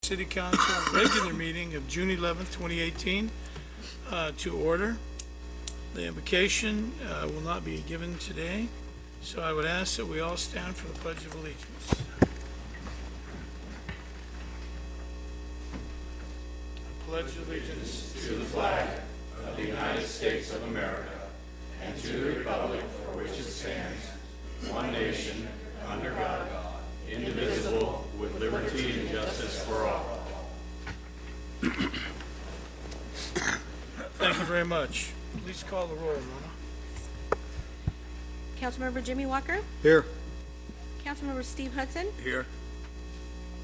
City Council regular meeting of June 11th, 2018 to order. The invocation will not be given today, so I would ask that we all stand for the Pledge of Allegiance. I pledge allegiance to the flag of the United States of America and to the republic for which it stands, one nation, under God, indivisible, with liberty and justice for all. Thank you very much. Please call the roll, Rona. Councilmember Jimmy Walker, Here. Councilmember Steve Hudson, Here.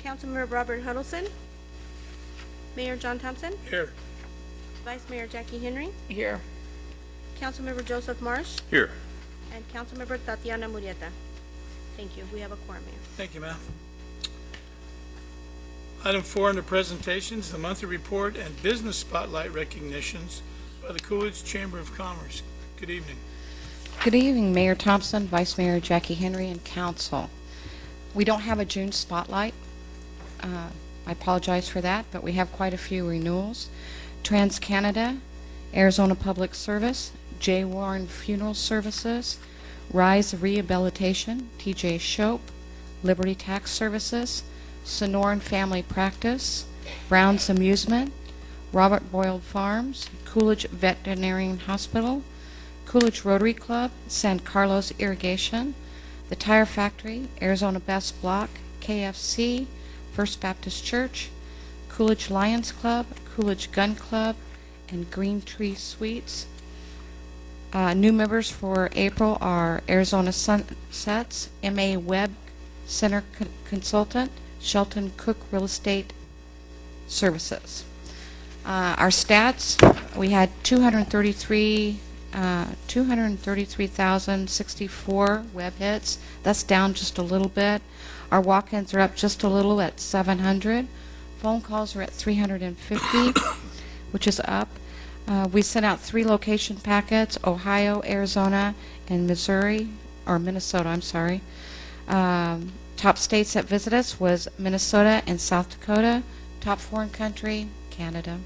Councilmember Robert Huddleston, Mayor John Thompson, Here. Vice Mayor Jackie Henry, Here. Councilmember Joseph Marsh, Here. and Councilmember Tatiana Murrieta. Thank you. We have a quorum, Mayor. Thank you, ma'am. Item 4 under presentations, the monthly report and business spotlight recognitions by the Coolidge Chamber of Commerce. Good evening. Good evening, Mayor Thompson, Vice Mayor Jackie Henry, and Council. We don't have a June spotlight. I apologize for that, but we have quite a few renewals. Trans-Canada, Arizona Public Service, J. Warren Funeral Services, Rise Rehabilitation, TJ Shope, Liberty Tax Services, Sonoran Family Practice, Brown's Amusement, Robert Boyle Farms, Coolidge Veterinarian Hospital, Coolidge Rotary Club, San Carlos Irrigation, the Tire Factory, Arizona Best Block, KFC, First Baptist Church, Coolidge Lions Club, Coolidge Gun Club, and Green Tree Suites. New members for April are Arizona Sunsets, MA Web Center Consultant, Shelton Cook Real Estate Services. Our stats, we had 233,064 web hits. That's down just a little bit. Our walk-ins are up just a little at 700. Phone calls are at 350, which is up. We sent out 3 location packets, Ohio, Arizona, and Minnesota, I'm sorry. Top states that visit us was Minnesota and South Dakota. Top foreign country, Canada.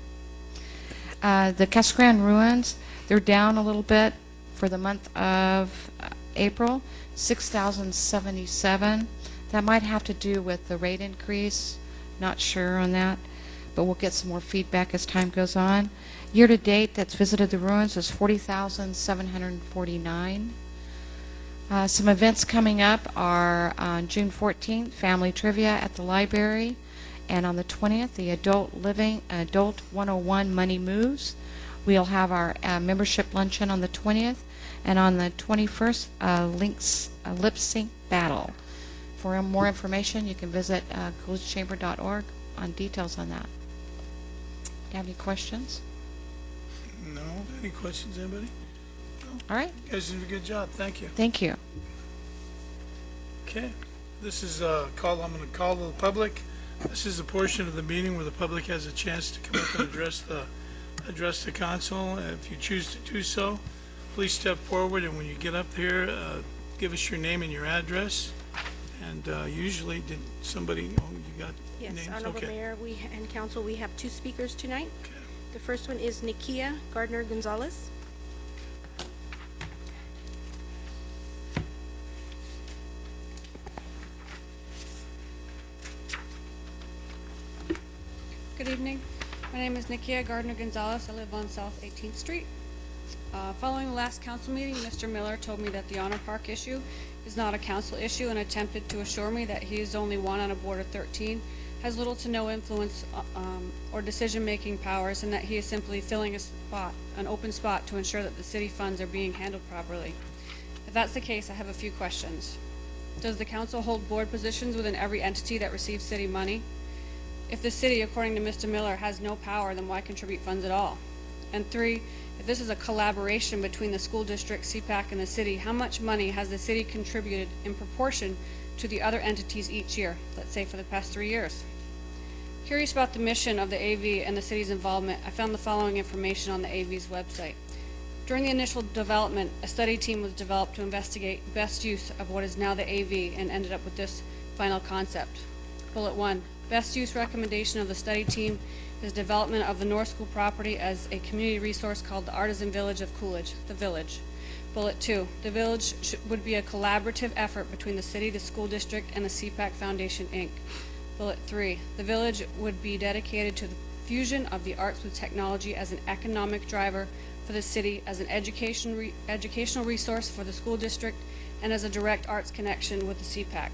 The Cascran Ruins, they're down a little bit for the month of April, 6,077. That might have to do with the rate increase. Not sure on that, but we'll get some more feedback as time goes on. Year to date, that's visited the ruins is 40,749. Some events coming up are on June 14th, Family Trivia at the library, and on the 20th, the Adult 101 Money Moves. We'll have our membership luncheon on the 20th, and on the 21st, lip sync battle. For more information, you can visit coolidgechamber.org on details on that. Do you have any questions? No? Any questions, anybody? All right. You guys did a good job. Thank you. Thank you. Okay. This is a call. I'm going to call the public. This is a portion of the meeting where the public has a chance to come up and address the council. If you choose to do so, please step forward, and when you get up here, give us your name and your address. And usually, did somebody? Oh, you got Yes, names? Honorable Okay. Mayor and Council, we have 2 speakers tonight. Okay. The first one is Nikia Gardner-Gonzalez. Good evening. My name is Nikia Gardner-Gonzalez. I live on South 18th Street. Following the last council meeting, Mr. Miller told me that the Honor Park issue is not a council issue and attempted to assure me that he is only one on a board of 13, has little to no influence or decision-making powers, and that he is simply filling an open spot to ensure that the city funds are being handled properly. If that's the case, I have a few questions. Does the council hold board positions within every entity that receives city money? If the city, according to Mr. Miller, has no power, then why contribute funds at all? And 3, if this is a collaboration between the school district, CPAC, and the city, how much money has the city contributed in proportion to the other entities each year, let's say for the past 3 years? Curious about the mission of the AV and the city's involvement, I found the following information on the AV's website. During the initial development, a study team was developed to investigate best use of what is now the AV and ended up with this final concept. Bullet 1, Best use recommendation of the study team is development of the North School property as a community resource called the Artisan Village of Coolidge, the Village. Bullet 2, the Village would be a collaborative effort between the city, the school district, and the CPAC Foundation, Inc. Bullet 3, the Village would be dedicated to the fusion of the arts with technology as an economic driver for the city, as an educational resource for the school district, and as a direct arts connection with the CPAC.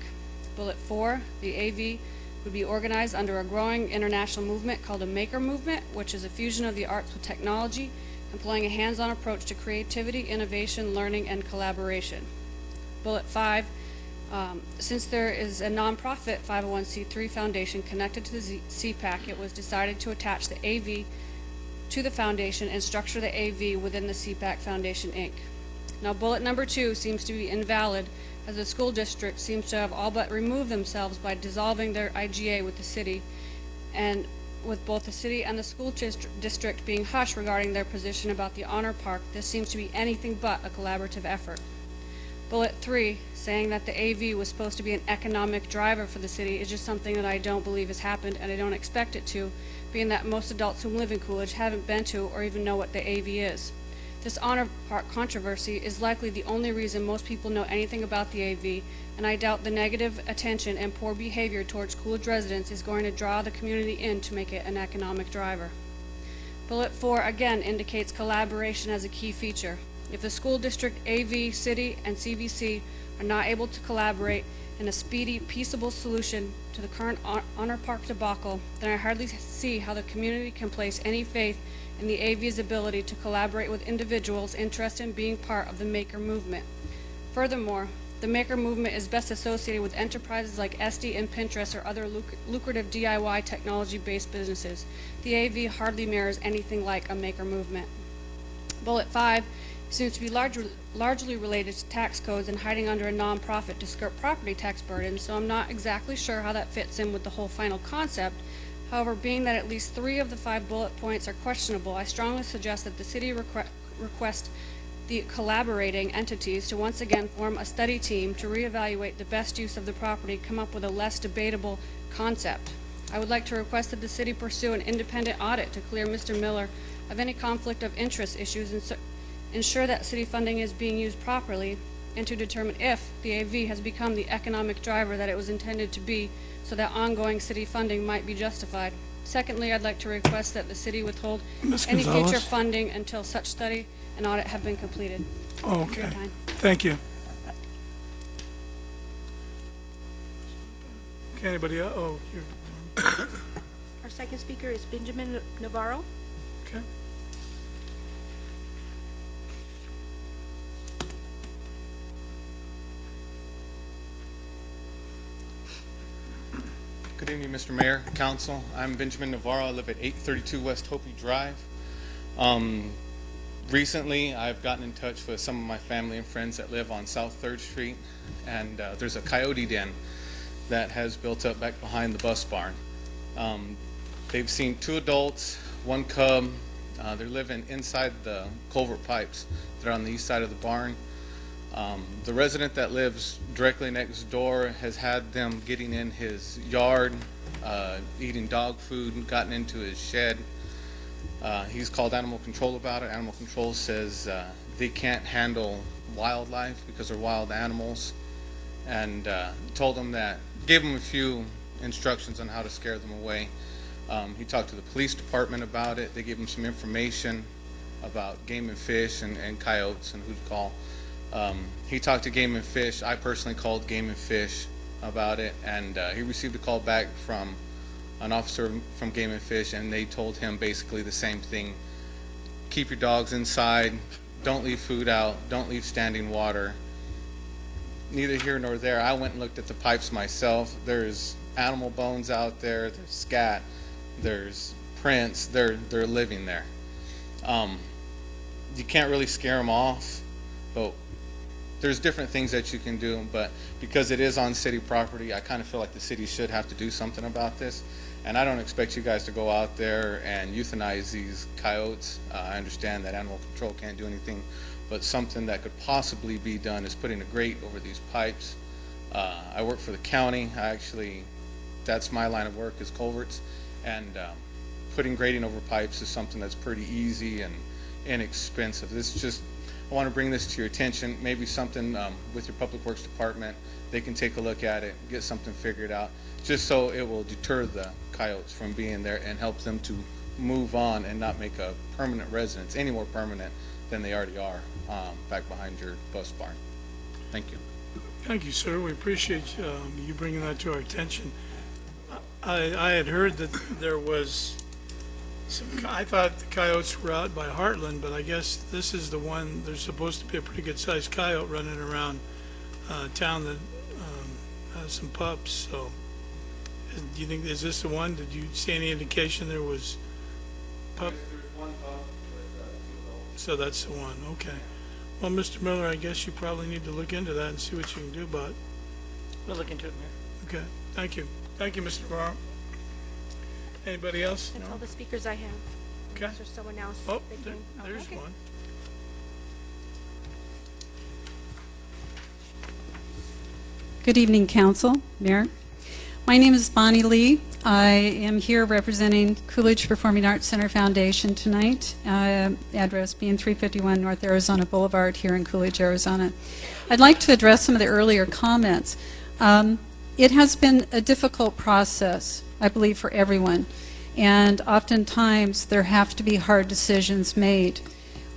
Bullet 4, the AV would be organized under a growing international movement called a Maker Movement, which is a fusion of the arts with technology, employing a hands-on approach to creativity, innovation, learning, and collaboration. Bullet 5, since there is a nonprofit 501c3 foundation connected to the CPAC, it was decided to attach the AV to the foundation and structure the AV within the CPAC Foundation, Inc. Now, bullet number 2 seems to be invalid, as the school district seems to have all but removed themselves by dissolving their IGA with the city, and with both the city and the school district being hushed regarding their position about the Honor Park, this seems to be anything but a collaborative effort. Bullet 3, saying that the AV was supposed to be an economic driver for the city, is just something that I don't believe has happened, and I don't expect it to, being that most adults who live in Coolidge haven't been to or even know what the AV is. This Honor Park controversy is likely the only reason most people know anything about the AV, and I doubt the negative attention and poor behavior towards Coolidge residents is going to draw the community in to make it an economic driver. Bullet 4 again indicates collaboration as a key feature. If the school district, AV, city, and CVC are not able to collaborate in a speedy, peaceable solution to the current Honor Park debacle, then I hardly see how the community can place any faith in the AV's ability to collaborate with individuals interested in being part of the Maker Movement. Furthermore, the Maker Movement is best associated with enterprises like SD and Pinterest or other lucrative DIY technology-based businesses. The AV hardly mirrors anything like a Maker Movement. Bullet 5 seems to be largely related to tax codes and hiding under a nonprofit to skirt property tax burdens, so I'm not exactly sure how that fits in with the whole final concept. However, being that at least 3 of the 5 bullet points are questionable, I strongly suggest that the city request the collaborating entities to once again form a study team to reevaluate the best use of the property, come up with a less debatable concept. I would like to request that the city pursue an independent audit to clear Mr. Miller of any conflict of interest issues and ensure that city funding is being used properly, and to determine if the AV has become the economic driver that it was intended to be, so that ongoing city funding might be justified. Secondly, I'd like to request that the city withhold any future funding until such study and audit have been completed. Oh, okay. Thank you. Okay, anybody else? Oh, you're... Our second speaker is Benjamin Navarro. Okay. Good evening, Mr. Mayor, Council. I'm Benjamin Navarro. I live at 832 West Hopi Drive. Recently, I've gotten in touch with some of my family and friends that live on South 3rd Street, and there's a coyote den that has built up back behind the bus barn. They've seen 2 adults, 1 cub. They're living inside the culvert pipes that are on the east side of the barn. The resident that lives directly next door has had them getting in his yard, eating dog food, and gotten into his shed. He's called animal control about it. Animal control says they can't handle wildlife because they're wild animals, and told them that, gave them a few instructions on how to scare them away. He talked to the police department about it. They gave him some information about game and fish and coyotes and who to call. He talked to Game and Fish. I personally called Game and Fish about it, and he received a call back from an officer from Game and Fish, and they told him basically the same thing. Keep your dogs inside, don't leave food out, don't leave standing water. Neither here nor there. I went and looked at the pipes myself. There's animal bones out there, there's scat, there's prints, they're living there. You can't really scare them off, but there's different things that you can do, but because it is on city property, I kind of feel like the city should have to do something about this. And I don't expect you guys to go out there and euthanize these coyotes. I understand that animal control can't do anything, but something that could possibly be done is putting a grate over these pipes. I work for the county. I actually that's my line of work, is culverts, and putting grading over pipes is something that's pretty easy and inexpensive. This is just, I want to bring this to your attention, maybe something with your Public Works Department, they can take a look at it, get something figured out, just so it will deter the coyotes from being there and help them to move on and not make a permanent residence any more permanent than they already are back behind your bus barn. Thank you. Thank you, sir. We appreciate you bringing that to our attention. I had heard that there was some, I thought the coyotes were out by Heartland, but I guess this is the one, there's supposed to be a pretty good sized coyote running around town that has some pups, so do you think, is this the one? Did you see any indication there was pup? There's one pup with 2 adults. So that's the one, okay. Well, Mr. Miller, I guess you probably need to look into that and see what you can do about it. We'll look into it, Mayor. Okay, thank you. Thank you, Mr. Morrow. Anybody else? That's No? all the speakers I have. Okay. Is there someone else? Oh, that there- came? Oh, there's okay. one. Good evening, Council, Mayor. My name is Bonnie Lee. I am here representing Coolidge Performing Arts Center Foundation tonight, address being 351 North Arizona Boulevard here in Coolidge, Arizona. I'd like to address some of the earlier comments. It has been a difficult process, I believe, for everyone, and oftentimes there have to be hard decisions made.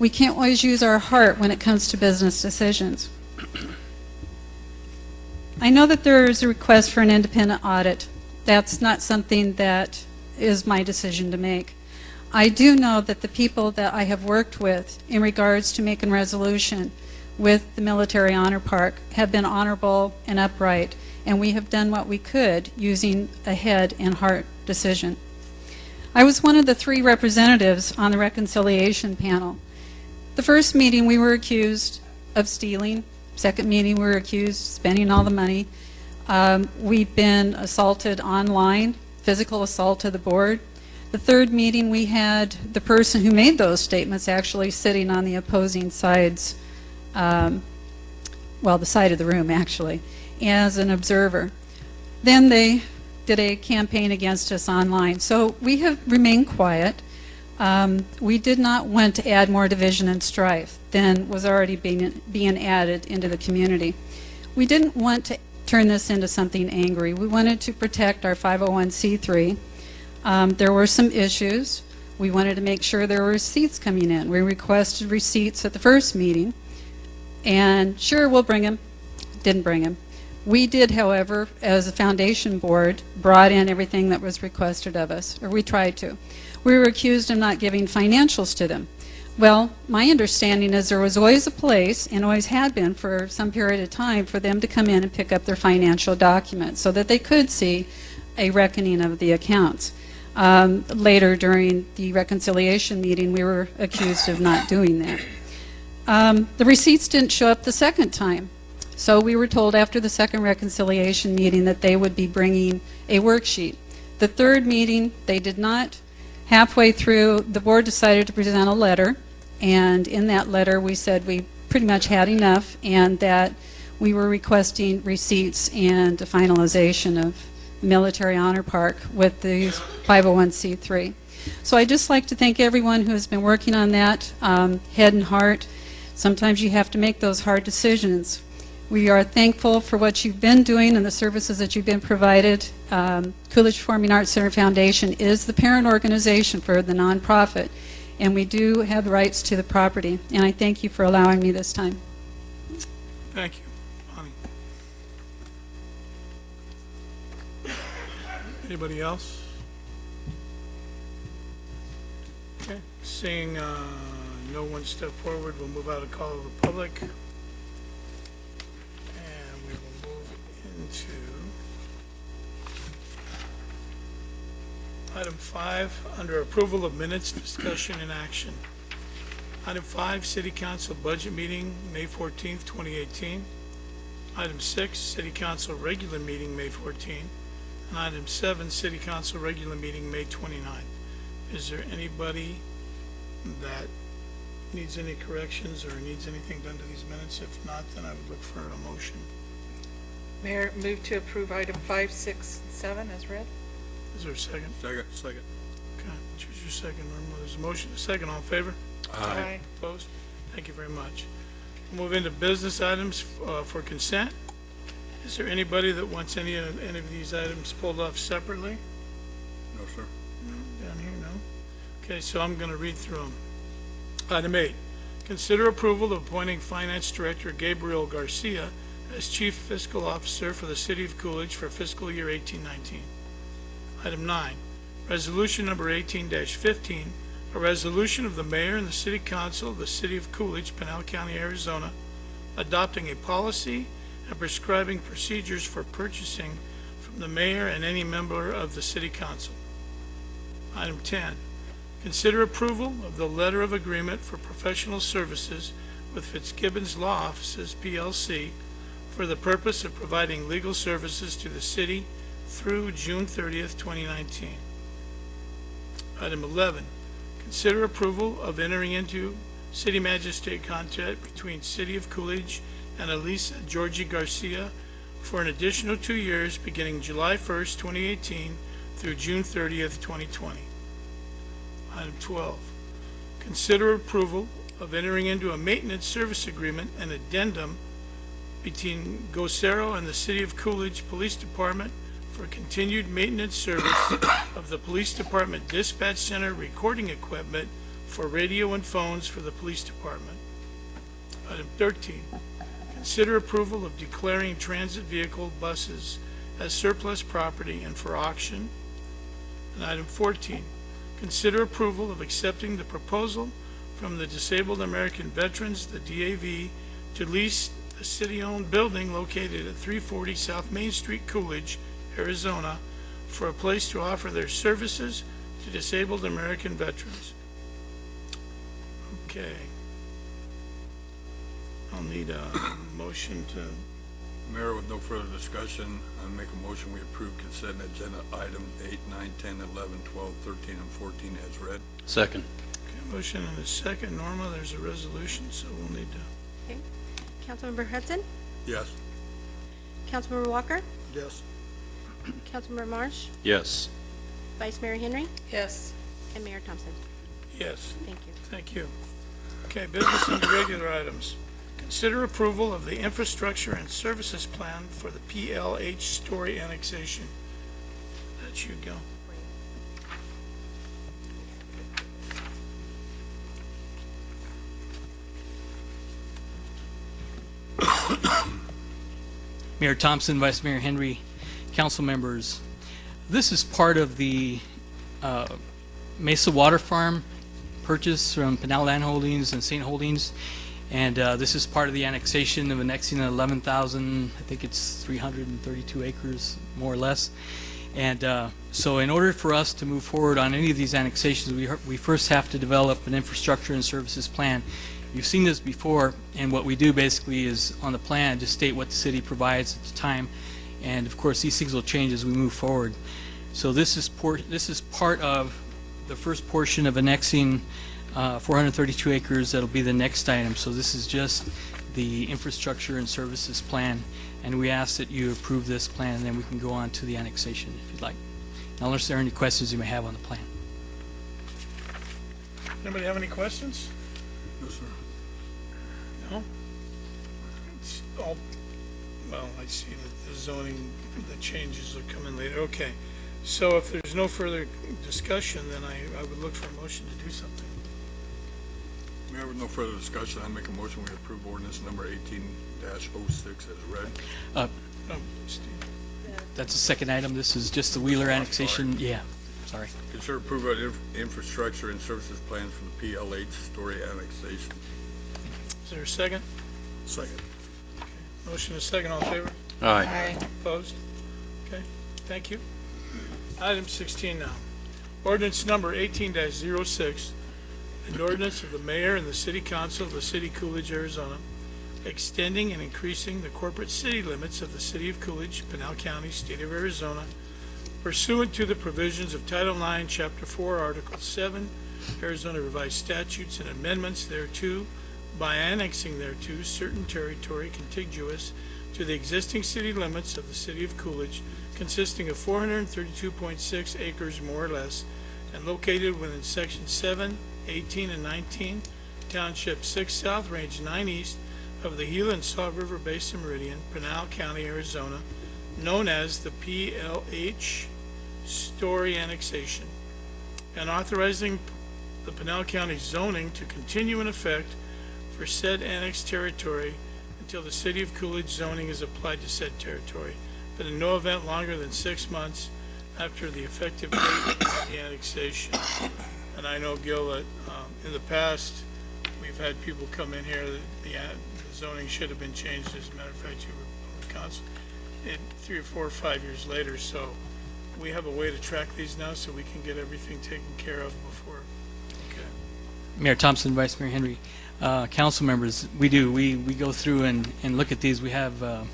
We can't always use our heart when it comes to business decisions. I know that there is a request for an independent audit. That's not something that is my decision to make. I do know that the people that I have worked with in regards to making resolution with the Military Honor Park have been honorable and upright, and we have done what we could using a head and heart decision. I was one of the 3 representatives on the reconciliation panel. The first meeting we were accused of stealing. Second meeting we were accused of spending all the money. We've been assaulted online, physical assault to the board. The third meeting we had the person who made those statements actually sitting on the opposing sides, well, the side of the room actually, as an observer. Then they did a campaign against us online. So we have remained quiet. We did not want to add more division and strife than was already being added into the community. We didn't want to turn this into something angry. We wanted to protect our 501c3. There were some issues. We wanted to make sure there were receipts coming in. We requested receipts at the first meeting, and sure, we'll bring them. Didn't bring them. We did, however, as a foundation board, brought in everything that was requested of us, or we tried to. We were accused of not giving financials to them. Well, my understanding is there was always a place, and always had been for some period of time, for them to come in and pick up their financial documents so that they could see a reckoning of the accounts. Later during the reconciliation meeting, we were accused of not doing that. The receipts didn't show up the second time. So we were told after the second reconciliation meeting that they would be bringing a worksheet. The third meeting, they did not. Halfway through, the board decided to present a letter, and in that letter we said we pretty much had enough and that we were requesting receipts and a finalization of Military Honor Park with the 501c3. So I'd just like to thank everyone who has been working on that, head and heart. Sometimes you have to make those hard decisions. We are thankful for what you've been doing and the services that you've been provided. Coolidge Performing Arts Center Foundation is the parent organization for the nonprofit, and we do have the rights to the property. And I thank you for allowing me this time. Thank you, Bonnie. Anybody else? Okay, seeing no one step forward, we'll move out of call of the public. We will move into item 5, under approval of minutes, discussion, and action. Item 5, City Council Budget Meeting, May 14th, 2018. Item 6, City Council Regular Meeting, May 14th. And item 7, City Council Regular Meeting, May 29th. Is there anybody that needs any corrections or needs anything done to these minutes? If not, then I would look for a motion. Mayor, move to approve item 5, 6, and 7 as read. Is there a second? Second. Okay, choose your second, Norma. There's a motion, a second. All in favor? Aye. Opposed? Thank you very much. We'll move into business items for consent. Is there anybody that wants any of these items pulled off separately? No, sir. Down here, no? Okay, so I'm going to read through them. Item 8, consider approval of appointing Finance Director Gabriel Garcia as Chief Fiscal Officer for the City of Coolidge for fiscal year 18-19. Item 9, Resolution number 18-15, a resolution of the Mayor and the City Council of the City of Coolidge, Pinal County, Arizona, adopting a policy and prescribing procedures for purchasing from the Mayor and any member of the City Council. Item 10, consider approval of the letter of agreement for professional services with Fitzgibbons Law Offices, PLC, for the purpose of providing legal services to the city through June 30th, 2019. Item 11, consider approval of entering into city magistrate contract between City of Coolidge and Elisa Georgie Garcia for an additional 2 years beginning July 1st, 2018 through June 30th, 2020. Item 12, consider approval of entering into a maintenance service agreement and addendum between Gocero and the City of Coolidge Police Department for continued maintenance service of the Police Department Dispatch Center recording equipment for radio and phones for the Police Department. Item 13, consider approval of declaring transit vehicle buses as surplus property and for auction. And item 14, consider approval of accepting the proposal from the Disabled American Veterans, the DAV, to lease a city-owned building located at 340 South Main Street, Coolidge, Arizona, for a place to offer their services to disabled American veterans. Okay. I'll need a motion to, Mayor, with no further discussion, I make a motion we approve consent agenda item 8, 9, 10, 11, 12, 13, and 14 as read. Second. okay, motion and a second. Norma, there's a resolution, so we'll need to, Okay. Councilmember Hudson, Yes. Councilmember Walker, Yes. Councilmember Marsh, Yes. Vice Mayor Henry, Yes. and Mayor Thompson. yes. Thank you. Thank you. Okay, business and regular items. Consider approval of the infrastructure and services plan for the PLH Story annexation. That should go. Mayor Thompson, Vice Mayor Henry, council members. This is part of the Mesa Water Farm purchase from Pinal Land Holdings and St. Holdings. And this is part of the annexation of annexing 11,000, I think it's 332 acres, more or less. And so in order for us to move forward on any of these annexations, we first have to develop an infrastructure and services plan. You've seen this before, and what we do basically is on the plan just state what the city provides at the time, and of course these things will change as we move forward. So this is part of the first portion of annexing 432 acres. That'll be the next item. So this is just the infrastructure and services plan, and we ask that you approve this plan, and then we can go on to the annexation if you'd like. Now, unless there are any questions you may have on the plan. Anybody have any questions? No, sir. No? It's all, well, I see that the zoning, the changes are coming later. Okay. So if there's no further discussion, then I would look for a motion to do something. Mayor, with no further discussion, I make a motion we approve ordinance number 18-06 as read. Oh, Steve. That's the second item. This is just the Wheeler annexation. Yeah, sorry. Consider approval of infrastructure and services plans for the PLH Story annexation. Is there a second? Second. Motion is second. All in favor? Aye. Opposed? Okay, thank you. Item 16 now. Ordinance number 18-06, an ordinance of the mayor and the city council of the city of Coolidge, Arizona, extending and increasing the corporate city limits of the city of Coolidge, Pinal County, state of Arizona, pursuant to the provisions of Title IX, Chapter 4, Article 7, Arizona Revised Statutes and amendments thereto, by annexing thereto certain territory contiguous to the existing city limits of the city of Coolidge, consisting of 432.6 acres more or less, and located within Section 7, 18, and 19, Township 6 South, Range 9 East of the Gila and Salt River Basin Meridian, Pinal County, Arizona, known as the PLH Story Annexation, and authorizing the Pinal County zoning to continue in effect for said annexed territory until the city of Coolidge zoning is applied to said territory, but in no event longer than 6 months after the effective date of the annexation. And I know, Gil, that in the past, we've had people come in here that the zoning should have been changed. As a matter of fact, you were on the council 3 or 4 or 5 years later. So we have a way to track these now so we can get everything taken care of before. Okay. Mayor Thompson, Vice Mayor Henry, council members, we go through and look at these. We have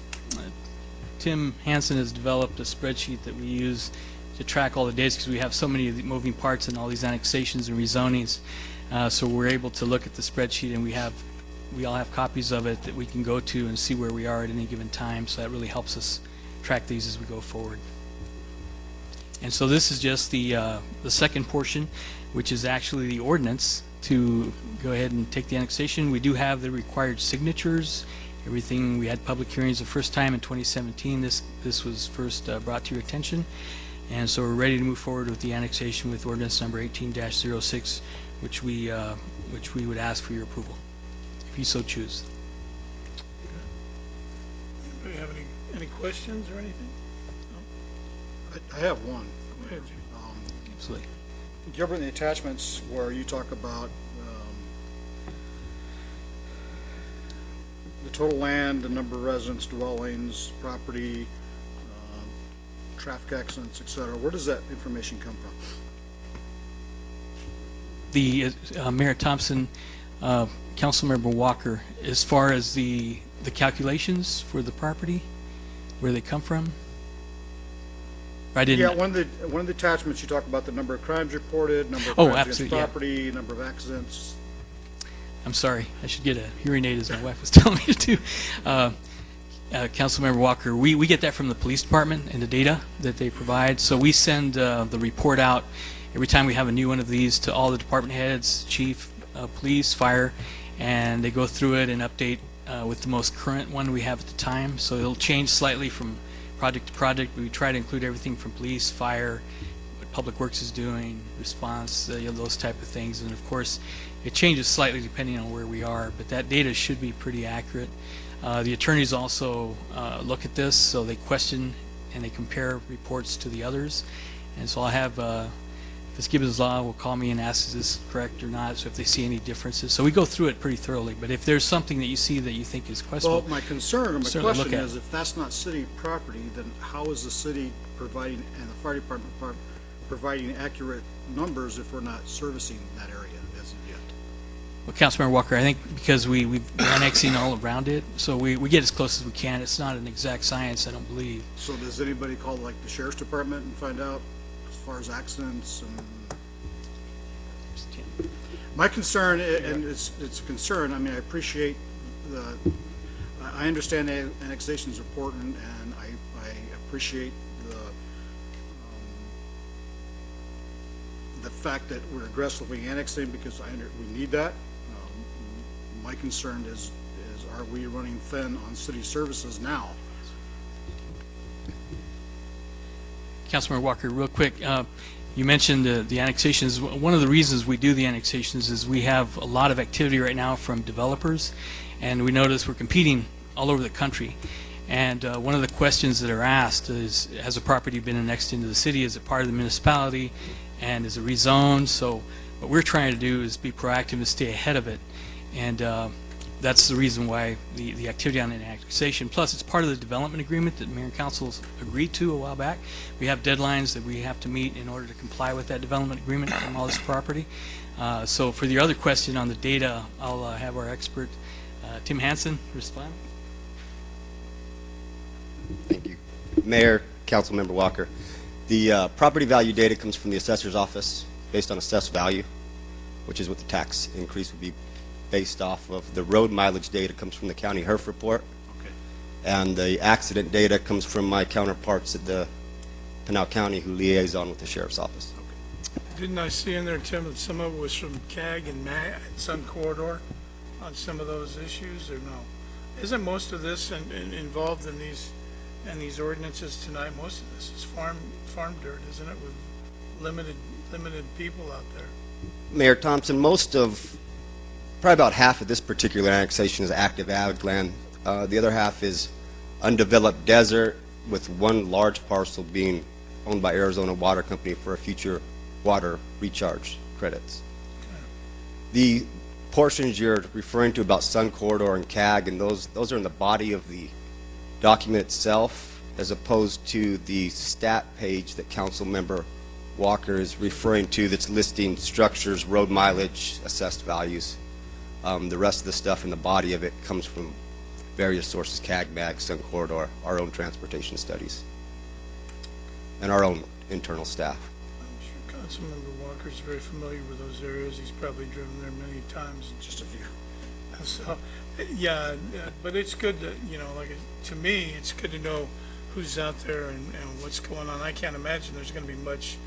Tim Hansen has developed a spreadsheet that we use to track all the dates because we have so many of the moving parts and all these annexations and rezonings. So we're able to look at the spreadsheet, and we all have copies of it that we can go to and see where we are at any given time. So that really helps us track these as we go forward. And so this is just the second portion, which is actually the ordinance to go ahead and take the annexation. We do have the required signatures. Everything, we had public hearings the first time in 2017. This was first brought to your attention. And so we're ready to move forward with the annexation with ordinance number 18-06, which we would ask for your approval, if you so choose. Anybody have any questions or anything? I have one. Go ahead, Jay. Absolutely. Given the attachments where you talk about the total land, the number of residents, dwellings, property, traffic accidents, etc., where does that information come from? The Mayor Thompson, Councilmember Walker, as far as the calculations for the property, where they come from? I didn't. Yeah, one of the attachments you talk about the number of crimes reported, number of crimes against property, number of accidents. I'm sorry, I should get a hearing aid, as my wife was telling me to. Councilmember Walker, we get that from the police department and the data that they provide. So we send the report out every time we have a new one of these to all the department heads, chief, police, fire, and they go through it and update with the most current one we have at the time. So it'll change slightly from project to project, but we try to include everything from police, fire, what Public Works is doing, response, those type of things. And of course, it changes slightly depending on where we are, but that data should be pretty accurate. The attorneys also look at this, so they question and they compare reports to the others. And so I'll have, if this Gibbons Law will call me and ask, is this correct or not, so if they see any differences. So we go through it pretty thoroughly, but if there's something that you see that you think is questionable. Well, my concern or my question is, if that's not city property, then how is the city providing, and the fire department providing accurate numbers if we're not servicing that area as of yet? Well, Councilmember Walker, I think because we're annexing all around it, so we get as close as we can. It's not an exact science, I don't believe. So does anybody call like the sheriff's department and find out as far as accidents and? My concern, and it's a concern, I mean, I appreciate I understand the annexation is important, and I appreciate the fact that we're aggressively annexing because we need that. My concern is are we running thin on city services now? Councilmember Walker, real quick, you mentioned the annexations. One of the reasons we do the annexations is we have a lot of activity right now from developers, and we notice we're competing all over the country. And one of the questions that are asked is, has a property been annexed into the city? Is it part of the municipality? And is it rezoned? So what we're trying to do is be proactive and stay ahead of it. And that's the reason why the activity on the annexation. Plus, it's part of the development agreement that Mayor and Council agreed to a while back. We have deadlines that we have to meet in order to comply with that development agreement from all this property. So for the other question on the data, I'll have our expert, Tim Hansen, respond. Thank you. Mayor, Councilmember Walker, the property value data comes from the assessor's office based on assessed value, which is what the tax increase would be based off of. The road mileage data comes from the county HERF report. Okay. And the accident data comes from my counterparts at the Pinal County who liaison with the Sheriff's Office. Didn't I see in there, Tim, that some of it was from CAG and Sun Corridor on some of those issues, or no? Isn't most of this involved in these ordinances tonight? Most of this is farm dirt, isn't it, with limited people out there? Mayor Thompson, probably about half of this particular annexation is active ag land. The other half is undeveloped desert, with one large parcel being owned by Arizona Water Company for a future water recharge credits. The portions you're referring to about Sun Corridor and CAG, and those are in the body of the document itself, as opposed to the stat page that Council Member Walker is referring to that's listing structures, road mileage, assessed values. The rest of the stuff in the body of it comes from various sources, CAG, MAG, Sun Corridor, our own transportation studies, and our own internal staff. I'm sure Councilmember Walker's very familiar with those areas. He's probably driven there many times. Just a few. So, yeah, but it's good to, to me, it's good to know who's out there and what's going on. I can't imagine there's going to be much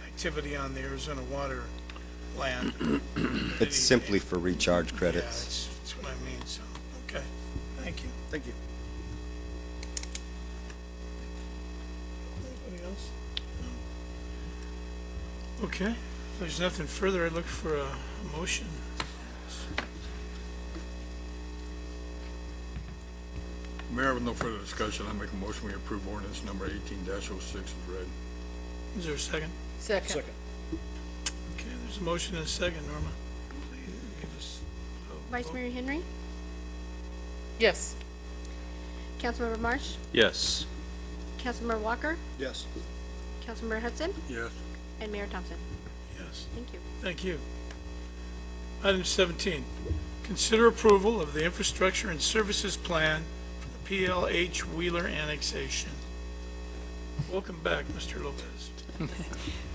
activity on the Arizona water land. It's simply for recharge Yeah, credits. that's what I mean, so, okay, thank you. Thank you. Anybody else? No. Okay, if there's nothing further, I'd look for a motion. Mayor, with no further discussion, I make a motion we approve ordinance number 18-06 as read. Is there a second? Second. Okay, there's a motion and a second, Norma. Please give us a Vice vote. Mayor Henry, Yes. Councilmember Marsh, Yes. Councilmember Walker, Yes. Councilmember Hudson, Yes. and Mayor Thompson. Yes. Thank you. Thank you. Item 17, consider approval of the infrastructure and services plan for the PLH Wheeler annexation. Welcome back, Mr. Lopez.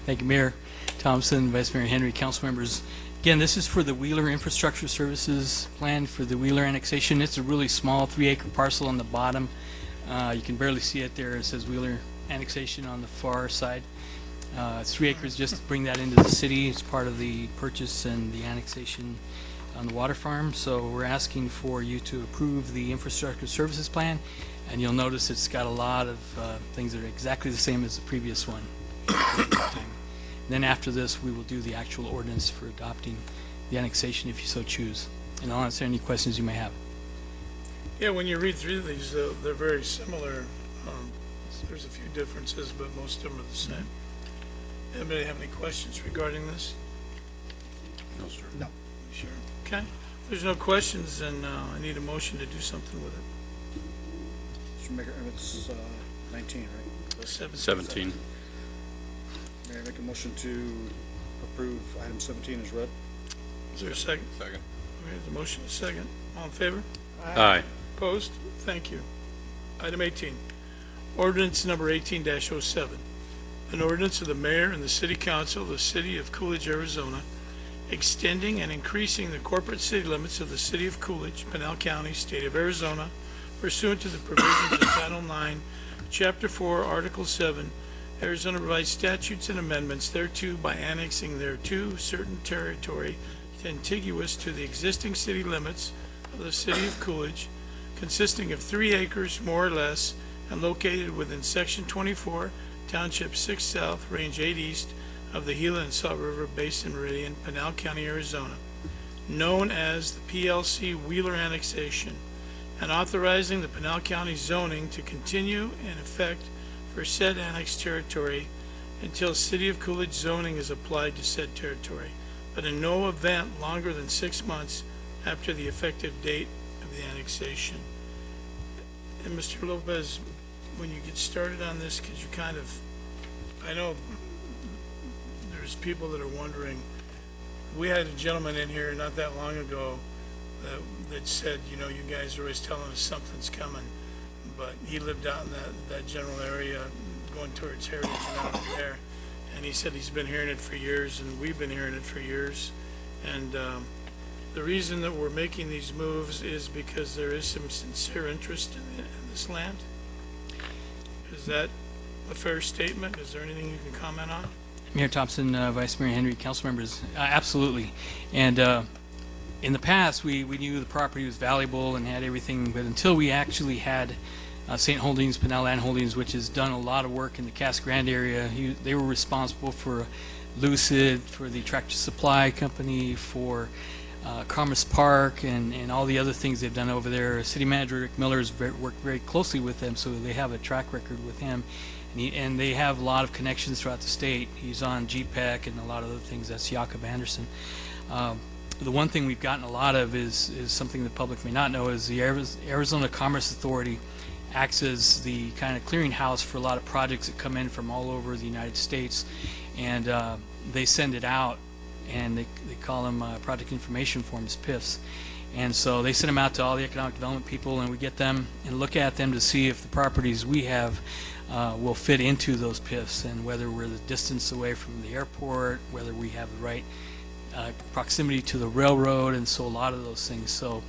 Thank you, Mayor Thompson, Vice Mayor Henry, council members. Again, this is for the Wheeler Infrastructure Services Plan for the Wheeler annexation. It's a really small 3-acre parcel on the bottom. You can barely see it there. It says Wheeler annexation on the far side. It's 3 acres just to bring that into the city. It's part of the purchase and the annexation on the water farm. So we're asking for you to approve the Infrastructure Services Plan. And you'll notice it's got a lot of things that are exactly the same as the previous one. Then after this, we will do the actual ordinance for adopting the annexation if you so choose. And I'll answer any questions you may have. Yeah, when you read through these, they're very similar. There's a few differences, but most of them are the same. Anybody have any questions regarding this? No, sir. No. Sure. Okay. If there's no questions, then I need a motion to do something with it. Mr. Mayor, this is 19, right? 17. May I make a motion to approve item 17 as read? Is there a second? Second. Okay, the motion is second. All in favor? Aye. Opposed? Thank you. Item 18, ordinance number 18-07. An ordinance of the mayor and the city council of the city of Coolidge, Arizona, extending and increasing the corporate city limits of the city of Coolidge, Pinal County, state of Arizona, pursuant to the provisions of Title 9, Chapter 4, Article 7, Arizona revised statutes and amendments thereto by annexing thereto certain territory contiguous to the existing city limits of the city of Coolidge, consisting of 3 acres more or less, and located within Section 24, Township 6 South, Range 8 East of the Gila and Salt River Basin Meridian, Pinal County, Arizona, known as the PLC Wheeler Annexation, and authorizing the Pinal County zoning to continue in effect for said annexed territory until City of Coolidge zoning is applied to said territory, but in no event longer than 6 months after the effective date of the annexation. And Mr. Lopez, when you get started on this, could you kind of, I know there's people that are wondering, we had a gentleman in here not that long ago that said, you guys are always telling us something's coming, but he lived out in that general area going towards Heritage and out there, and he said he's been hearing it for years, and we've been hearing it for years, and the reason that we're making these moves is because there is some sincere interest in the this land? Is that a fair statement? Is there anything you can comment on? Mayor Thompson, Vice Mayor Henry, council members, absolutely. And in the past, we knew the property was valuable and had everything, but until we actually had St. Holdings, Pinal Land Holdings, which has done a lot of work in the Casa Grande area. They were responsible for Lucid, for the Tractor Supply Company, for Commerce Park, and all the other things they've done over there. City Manager Rick Miller has worked very closely with them, so they have a track record with him. And they have a lot of connections throughout the state. He's on GPEC and a lot of other things. That's Jakob Anderson. The one thing we've gotten a lot of is something the public may not know, is the Arizona Commerce Authority acts as the kind of clearinghouse for a lot of projects that come in from all over the United States, and they send it out, and they call them project information forms, PIFs. And so they send them out to all the economic development people, and we get them and look at them to see if the properties we have will fit into those PIFs, and whether we're the distance away from the airport, whether we have the right proximity to the railroad, and so a lot of those things. So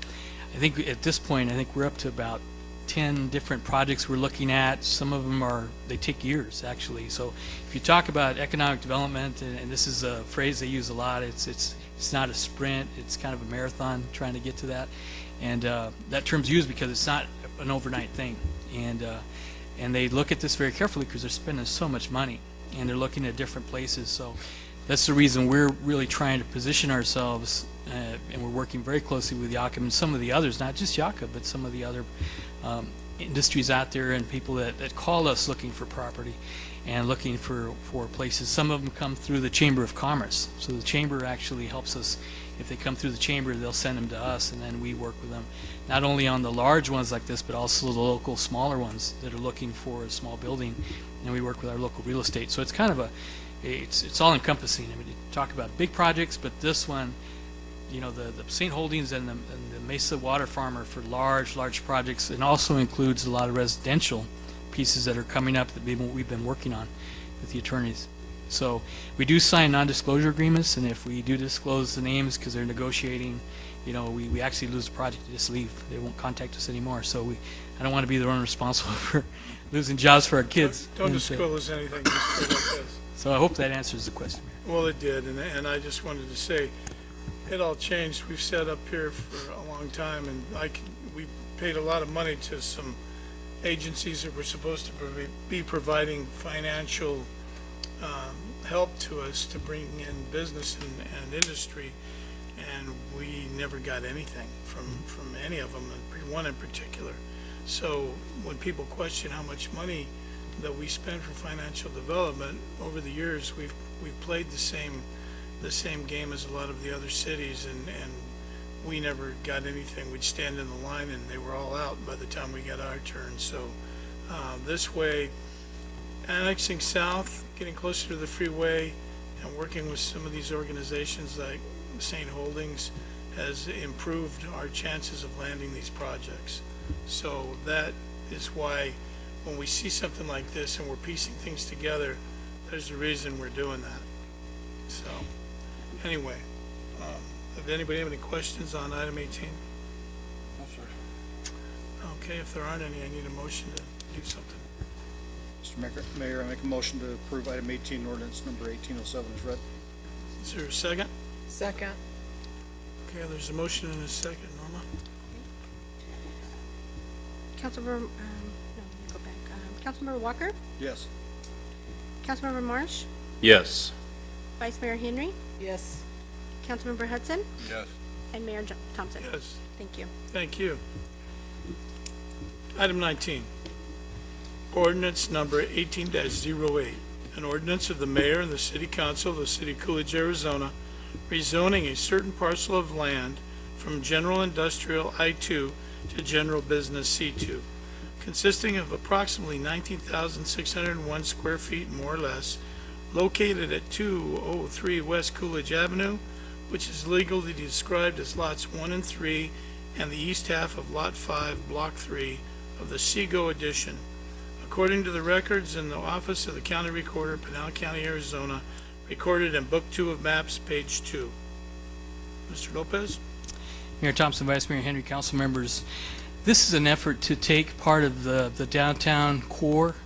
I think at this point, I think we're up to about 10 different projects we're looking at. Some of them they take years, actually. So if you talk about economic development, and this is a phrase they use a lot, it's not a sprint, it's kind of a marathon trying to get to that. And that term's used because it's not an overnight thing. And they look at this very carefully because they're spending so much money, and they're looking at different places. So that's the reason we're really trying to position ourselves, and we're working very closely with Jakob and some of the others, not just Jakob, but some of the other industries out there and people that call us looking for property and looking for places. Some of them come through the Chamber of Commerce. So the Chamber actually helps us. If they come through the Chamber, they'll send them to us, and then we work with them, not only on the large ones like this, but also the local smaller ones that are looking for a small building, and we work with our local real estate. So it's kind of it's all encompassing. I mean, you talk about big projects, but this one, you know, the St. Holdings and the Mesa Water Farm are for large projects, and also includes a lot of residential pieces that are coming up that we've been working on with the attorneys. So we do sign non-disclosure agreements, and if we do disclose the names because they're negotiating, you know, we actually lose the project. They just leave. They won't contact us anymore. So I don't want to be the one responsible for losing jobs for our kids. Don't disclose anything, Mr. Lopez. So I hope that answers the question. Well, it did, and I just wanted to say, it all changed. We've sat up here for a long time, and we paid a lot of money to some agencies that were supposed to be providing financial help to us to bring in business and industry, and we never got anything from any of them, one in particular. So when people question how much money that we spend for financial development, over the years we've played the same game as a lot of the other cities, and we never got anything. We'd stand in the line and they were all out by the time we got our turn. So this way, annexing south, getting closer to the freeway, and working with some of these organizations like St. Holdings has improved our chances of landing these projects. So that is why when we see something like this and we're piecing things together, there's a reason we're doing that. So anyway, does anybody have any questions on item 18? No, sir. Okay, if there aren't any, I need a motion to do something. Mr. Mayor, I make a motion to approve item 18, ordinance number 1807 is read. Is there a second? Second. Okay, there's a motion and a second. Norma? Councilmember, no, let me go back. Councilmember Walker? Yes. Councilmember Marsh? Yes. Vice Mayor Henry? Yes. Councilmember Hudson? Yes. And Mayor Thompson? Yes. Thank you. Thank you. Item 19, ordinance number 18-08, an ordinance of the mayor and the city council of the city of Coolidge, Arizona, rezoning a certain parcel of land from general industrial I-2 to general business C2, consisting of approximately 19,601 square feet, more or less, located at 203 West Coolidge Avenue, which is legally described as lots 1 and 3 and the east half of lot 5, block 3 of the Seago addition. According to the records in the office of the county recorder, Pinal County, Arizona, recorded in book 2 of maps, page 2. Mr. Lopez? Mayor Thompson, Vice Mayor Henry, council members, This is an effort to take part of the downtown core,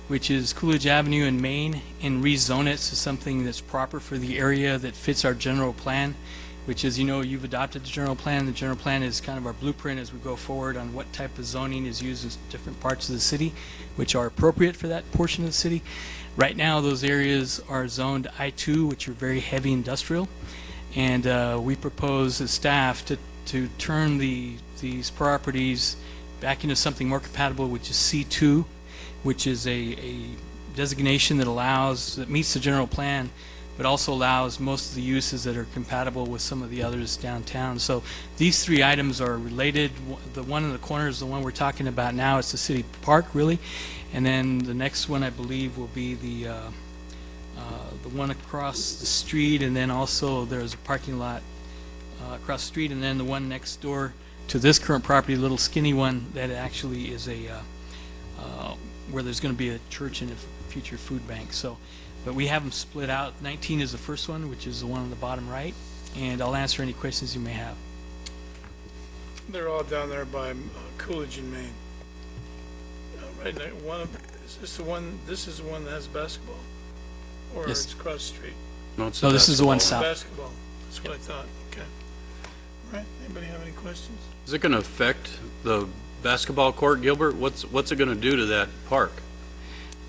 which is Coolidge Avenue in Maine, and rezone it to something that's proper for the area that fits our general plan, which is, you've adopted the general plan. The general plan is kind of our blueprint as we go forward on what type of zoning is used in different parts of the city, which are appropriate for that portion of the city. Right now, those areas are zoned I-2, which are very heavy industrial, and we propose as staff to turn these properties back into something more compatible, which is C2, which is a designation that meets the general plan, but also allows most of the uses that are compatible with some of the others downtown. So these three items are related. The one in the corner is the one we're talking about now. It's the city park, really. And then the next one, I believe, will be the one across the street, and then also there's a parking lot across the street, and then the one next door to this current property, a little skinny one that actually is where there's going to be a church and a future food bank. So, but we have them split out. 19 is the first one, which is the one on the bottom right, and I'll answer any questions you may have. They're all down there by Coolidge in Maine. Right now, is this the one? This is the one that has basketball, or Yes. it's across the street? No, this is the one south. Basketball. That's what I thought. Okay. All right. Anybody have any questions? Is it going to affect the basketball court, Gilbert? What's it going to do to that park?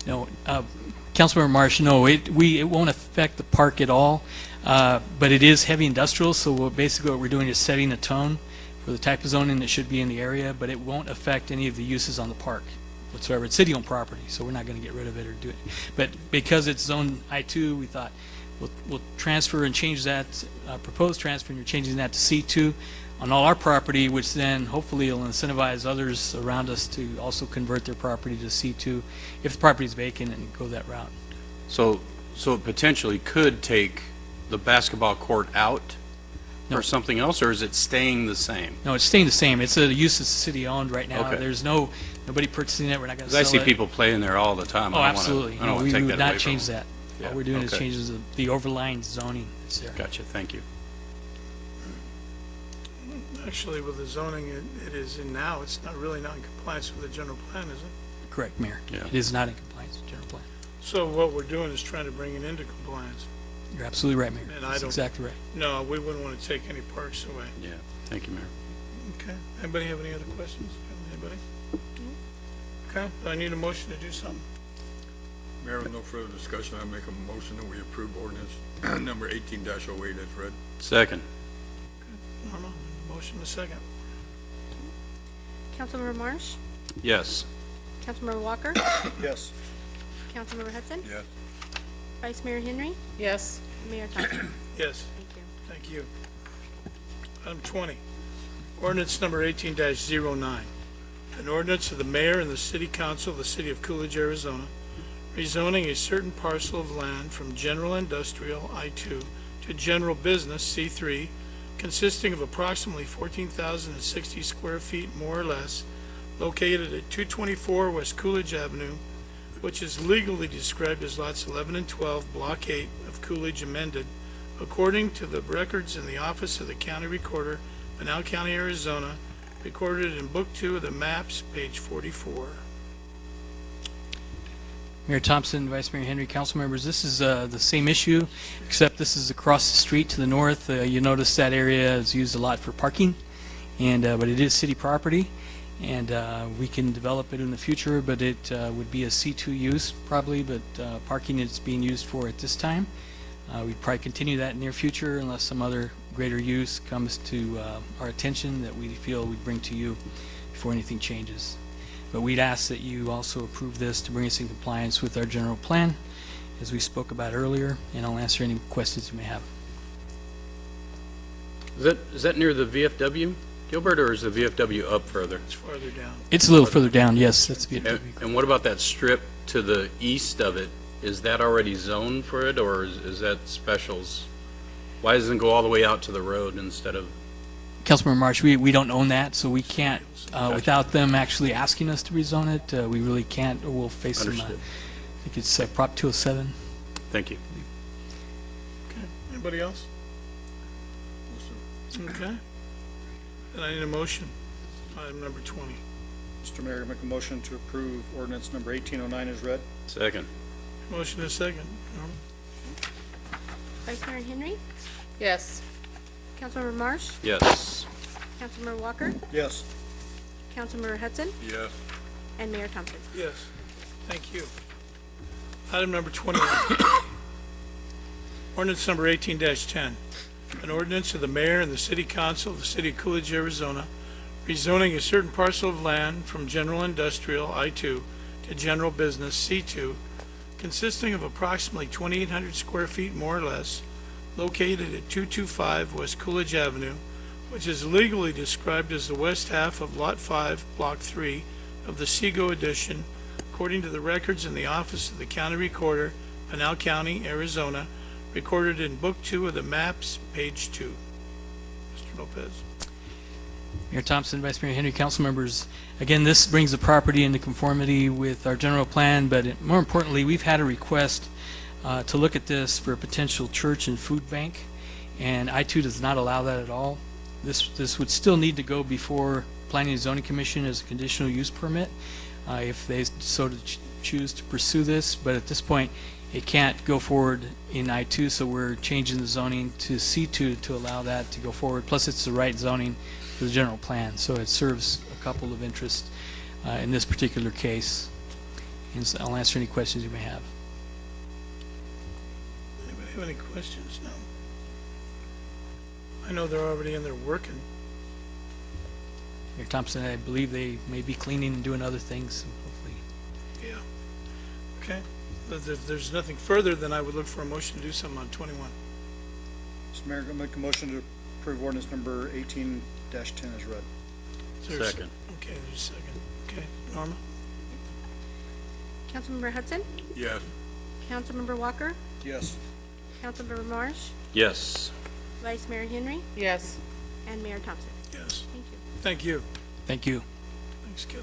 No, Councilmember Marsh, no, it won't affect the park at all, but it is heavy industrial, so basically what we're doing is setting a tone for the type of zoning that should be in the area, but it won't affect any of the uses on the park whatsoever. It's city-owned property, so we're not going to get rid of it or do it. But because it's zone I-2, we thought we'll transfer and change that, propose transfer, and you're changing that to C2 on all our property, which then hopefully will incentivize others around us to also convert their property to C2 if the property is vacant and go that route. So it potentially could take the basketball court out No. or something else, or is it staying the same? No, it's staying the same. It's a use that's city-owned right now. Okay. There's nobody purchasing it. We're not going to 'Cause sell it. I see people playing there all the time. Oh, I don't absolutely. I don't want we to take would that not away from change them. that. Yeah, All we're doing is okay. changes the overlying zoning that's there. Gotcha. Thank you. Actually, with the zoning it is in now, it's not really not in compliance with the general plan, is it? Correct, Mayor. Yeah. It is not in compliance with general plan. So what we're doing is trying to bring it into compliance. You're absolutely right, Mayor. And I That's don't- exactly right. No, we wouldn't want to take any parks away. Yeah. Thank you, Mayor. Okay. Anybody have any other questions? Anybody? Okay. Do I need a motion to do something? Mayor, with no further discussion, I make a motion that we approve ordinance number 18-08 as read. Second. Norma, motion to second. Councilmember Marsh? Yes. Councilmember Walker? Yes. Councilmember Hudson? Yes. Vice Mayor Henry? Yes. Mayor Thompson? Yes. Thank you. Thank you. Item 20, ordinance number 18-09. An ordinance of the mayor and the city council of the city of Coolidge, Arizona, rezoning a certain parcel of land from general industrial I-2 to general business C3, consisting of approximately 14,060 square feet more or less, located at 224 West Coolidge Avenue, which is legally described as lots 11 and 12, Block 8 of Coolidge amended, according to the records in the office of the county recorder, Pinal County, Arizona, recorded in Book 2 of the maps, page 44. Mayor Thompson, Vice Mayor Henry, council members, this is the same issue, except this is across the street to the north. You notice that area is used a lot for parking, and but it is city property, and we can develop it in the future, but it would be a C2 use probably, but parking is being used for at this time. We'd probably continue that in the near future unless some other greater use comes to our attention that we feel we'd bring to you before anything changes. But we'd ask that you also approve this to bring us in compliance with our general plan, as we spoke about earlier, and I'll answer any questions you may have. Is that near the VFW, Gilbert, or is the VFW up further? It's farther down. It's a little further down, yes, that's beautiful. And what about that strip to the east of it? Is that already zoned for it, or is that specials? Why doesn't it go all the way out to the road instead of? Councilmember Marsh, we don't own that, so we can't, without them actually asking us to rezone it, we really can't, or we'll face some, I Understood. think it's Prop 207. Thank you. Okay. Anybody else? Okay. Then I need a motion. Item number 20. Mr. Mayor, I make a motion to approve ordinance number 1809 as read. Second. Motion is second. Norma? Vice Mayor Henry, Yes. Councilmember Marsh, Yes. Councilmember Walker, Yes. Councilmember Hudson, Yes. and Mayor Thompson. Yes. Thank you. Item number 21. Ordinance number 18-10. An ordinance of the mayor and the city council of the city of Coolidge, Arizona, rezoning a certain parcel of land from general industrial, I-2, to general business, C-2, consisting of approximately 2,800 square feet more or less, located at 225 West Coolidge Avenue, which is legally described as the west half of Lot 5, Block 3 of the Seago Edition, according to the records in the office of the County Recorder, Pinal County, Arizona, recorded in Book 2 of the Maps, page 2. Mr. Lopez. Mayor Thompson, Vice Mayor Henry, council members, again, this brings the property into conformity with our general plan, but more importantly, we've had a request to look at this for a potential church and food bank, and I-2 does not allow that at all. This would still need to go before Planning and Zoning Commission as a conditional use permit if they so choose to pursue this, but at this point, it can't go forward in I-2, so we're changing the zoning to C2 to allow that to go forward. Plus, it's the right zoning for the general plan, so it serves a couple of interests in this particular case. And so I'll answer any questions you may have. Anybody have any questions? No. I know they're already in there working. Mayor Thompson, I believe they may be cleaning and doing other things, so hopefully. Yeah. Okay. If there's nothing further, then I would look for a motion to do something on 21. Mr. Mayor, I make a motion to approve ordinance number 18-10 as read. Is there a Second. Okay, there's a second. Okay, Norma? Councilmember Hudson, Yes. Councilmember Walker, Yes. Councilmember Marsh, Yes. Vice Mayor Henry, Yes. and Mayor Thompson. Yes. Thank you. Thank you. Thank you. Thanks, Gil.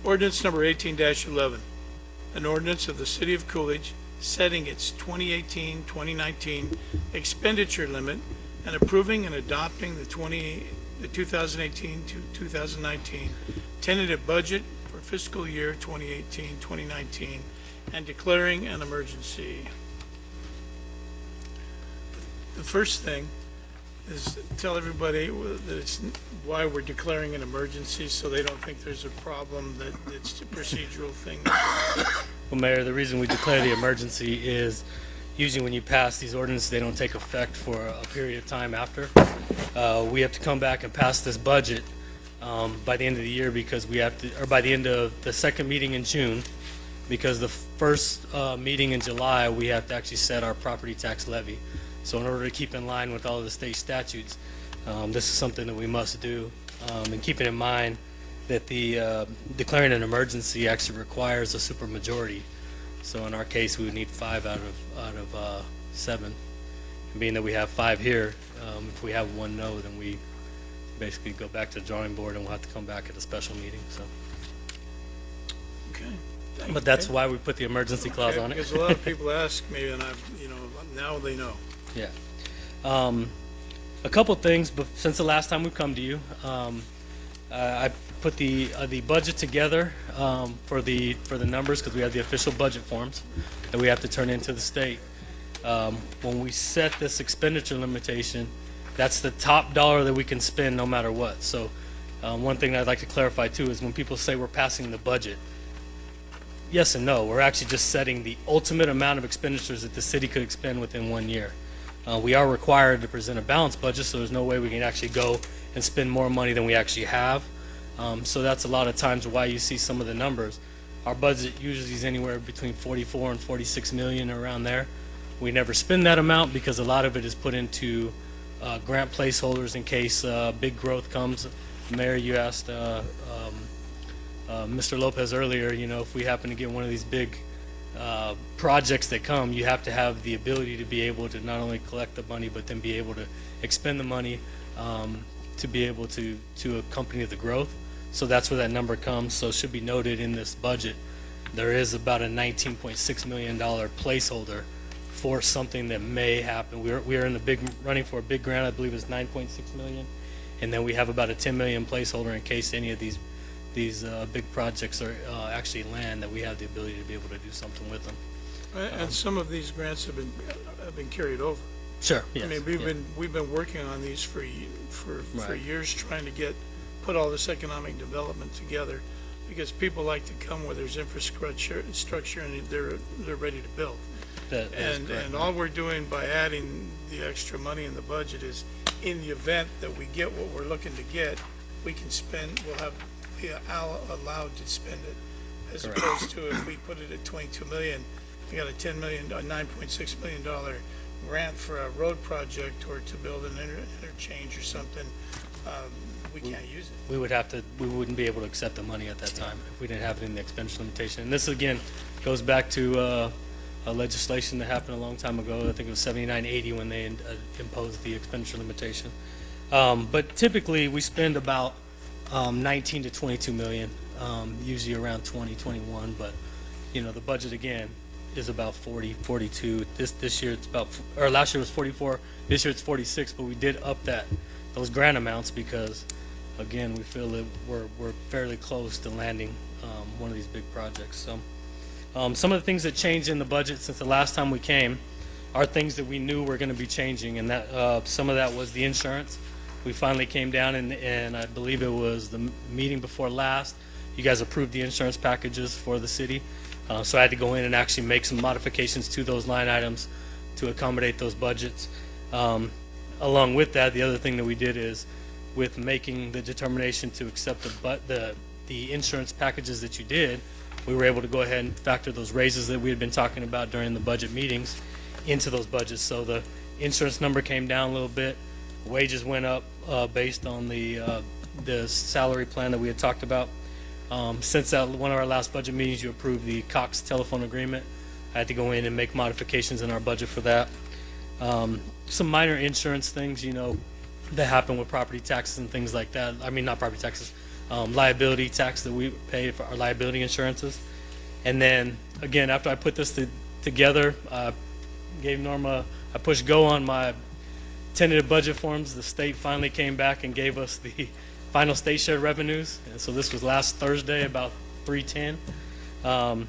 Ordinance number 18-11. An ordinance of the City of Coolidge setting its 2018-2019 expenditure limit and approving and adopting the 2018 to 2019 tentative budget for fiscal year 2018-2019 and declaring an emergency. The first thing is tell everybody that it's why we're declaring an emergency, so they don't think there's a problem, that it's a procedural thing. Well, Mayor, the reason we declare the emergency is usually when you pass these ordinances, they don't take effect for a period of time after. We have to come back and pass this budget by the end of the year because we have to, or by the end of the second meeting in June, because the first meeting in July, we have to actually set our property tax levy. So in order to keep in line with all of the state statutes, this is something that we must do. And keeping in mind that the declaring an emergency actually requires a supermajority. So in our case, we would need 5 out of 7. And being that we have 5 here, if we have 1 no, then we basically go back to the drawing board and we'll have to come back at a special meeting. So. Okay. But that's why we put the emergency clause on it. Because a lot of people ask me, and now they know. Yeah. A couple things, but since the last time we've come to you, I put the budget together for the numbers because we have the official budget forms that we have to turn into the state. When we set this expenditure limitation, that's the top dollar that we can spend no matter what. So one thing that I'd like to clarify too is when people say we're passing the budget, yes and no. We're actually just setting the ultimate amount of expenditures that the city could expend within 1 year. We are required to present a balanced budget, so there's no way we can actually go and spend more money than we actually have. So that's a lot of times why you see some of the numbers. Our budget usually is anywhere between 44 and 46 million, around there. We never spend that amount because a lot of it is put into grant placeholders in case big growth comes. Mayor, you asked Mr. Lopez earlier, if we happen to get one of these big projects that come, you have to have the ability to be able to not only collect the money, but then be able to expend the money to be able to accompany the growth. So that's where that number comes. So it should be noted in this budget, there is about a $19.6 million placeholder for something that may happen. We are in the running for a big grant. I believe it's $9.6 million, and then we have about a 10 million placeholder in case any of these big projects are actually land, that we have the ability to be able to do something with them. And some of these grants have been carried over. Sure. Yes. I mean, we've been working on these for years, trying to put all this economic development together, because people like to come where there's infrastructure and they're ready to build. And all we're doing by adding the extra money in the budget is, in the event that we get what we're looking to get, we can spend. We'll be allowed to spend it, as opposed to if we put it at 22 million, we got a $9.6 million grant for a road project or to build an interchange or something. We can't use it. We wouldn't be able to accept the money at that time if we didn't have it in the expense limitation. And this again goes back to a legislation that happened a long time ago. I think it was 7980 when they imposed the expenditure limitation. But typically we spend about 19 to 22 million, usually around 20, 21. But the budget again is about 40, 42. This year it's or last year was 44. This year it's 46. But we did up those grant amounts because, again, we feel that we're fairly close to landing one of these big projects. So some of the things that changed in the budget since the last time we came are things that we knew were going to be changing, and that some of that was the insurance. We finally came down, and I believe it was the meeting before last, you guys approved the insurance packages for the city. So I had to go in and actually make some modifications to those line items to accommodate those budgets. Along with that, the other thing that we did is, with making the determination to accept the insurance packages that you did, we were able to go ahead and factor those raises that we had been talking about during the budget meetings into those budgets. So the insurance number came down a little bit. Wages went up based on the salary plan that we had talked about. Since one of our last budget meetings, you approved the Cox telephone agreement. I had to go in and make modifications in our budget for that. Some minor insurance things, that happen with property taxes and things like that. I mean, not property taxes, liability tax that we pay for our liability insurances. And then, again, after I put this together, gave Norma, I pushed go on my tentative budget forms. The state finally came back and gave us the final state share revenues. And so this was last Thursday, about 310.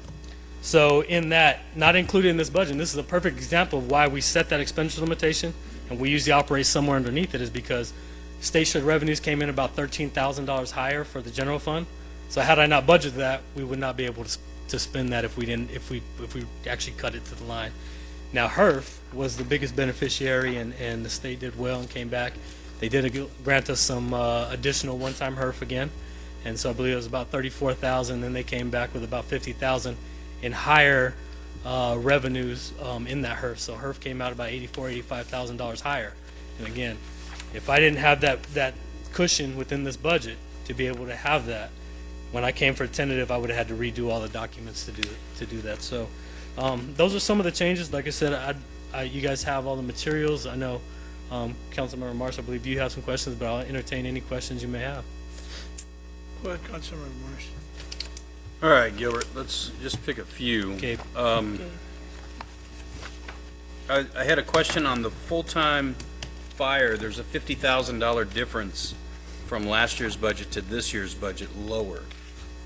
So in that, not included in this budget, and this is a perfect example of why we set that expenditure limitation, and we usually operate somewhere underneath it, is because state share revenues came in about $13,000 higher for the general fund. So had I not budgeted that, we would not be able to spend that if we actually cut it to the line. Now HERF was the biggest beneficiary, and the state did well and came back. They did grant us some additional one-time HERF again, and so I believe it was about $34,000. Then they came back with about $50,000 in higher revenues in that HERF. So HERF came out about $85,000 higher. And again, if I didn't have that cushion within this budget to be able to have that, when I came for tentative, I would have had to redo all the documents to do that. So those are some of the changes. Like I said, you guys have all the materials. I know Councilmember Marsh, I believe you have some questions, but I'll entertain any questions you may have. Go ahead, Councilmember Marsh. All right, Gilbert, let's just pick a few. Okay. I had a question on the full-time fire. There's a $50,000 difference from last year's budget to this year's budget lower.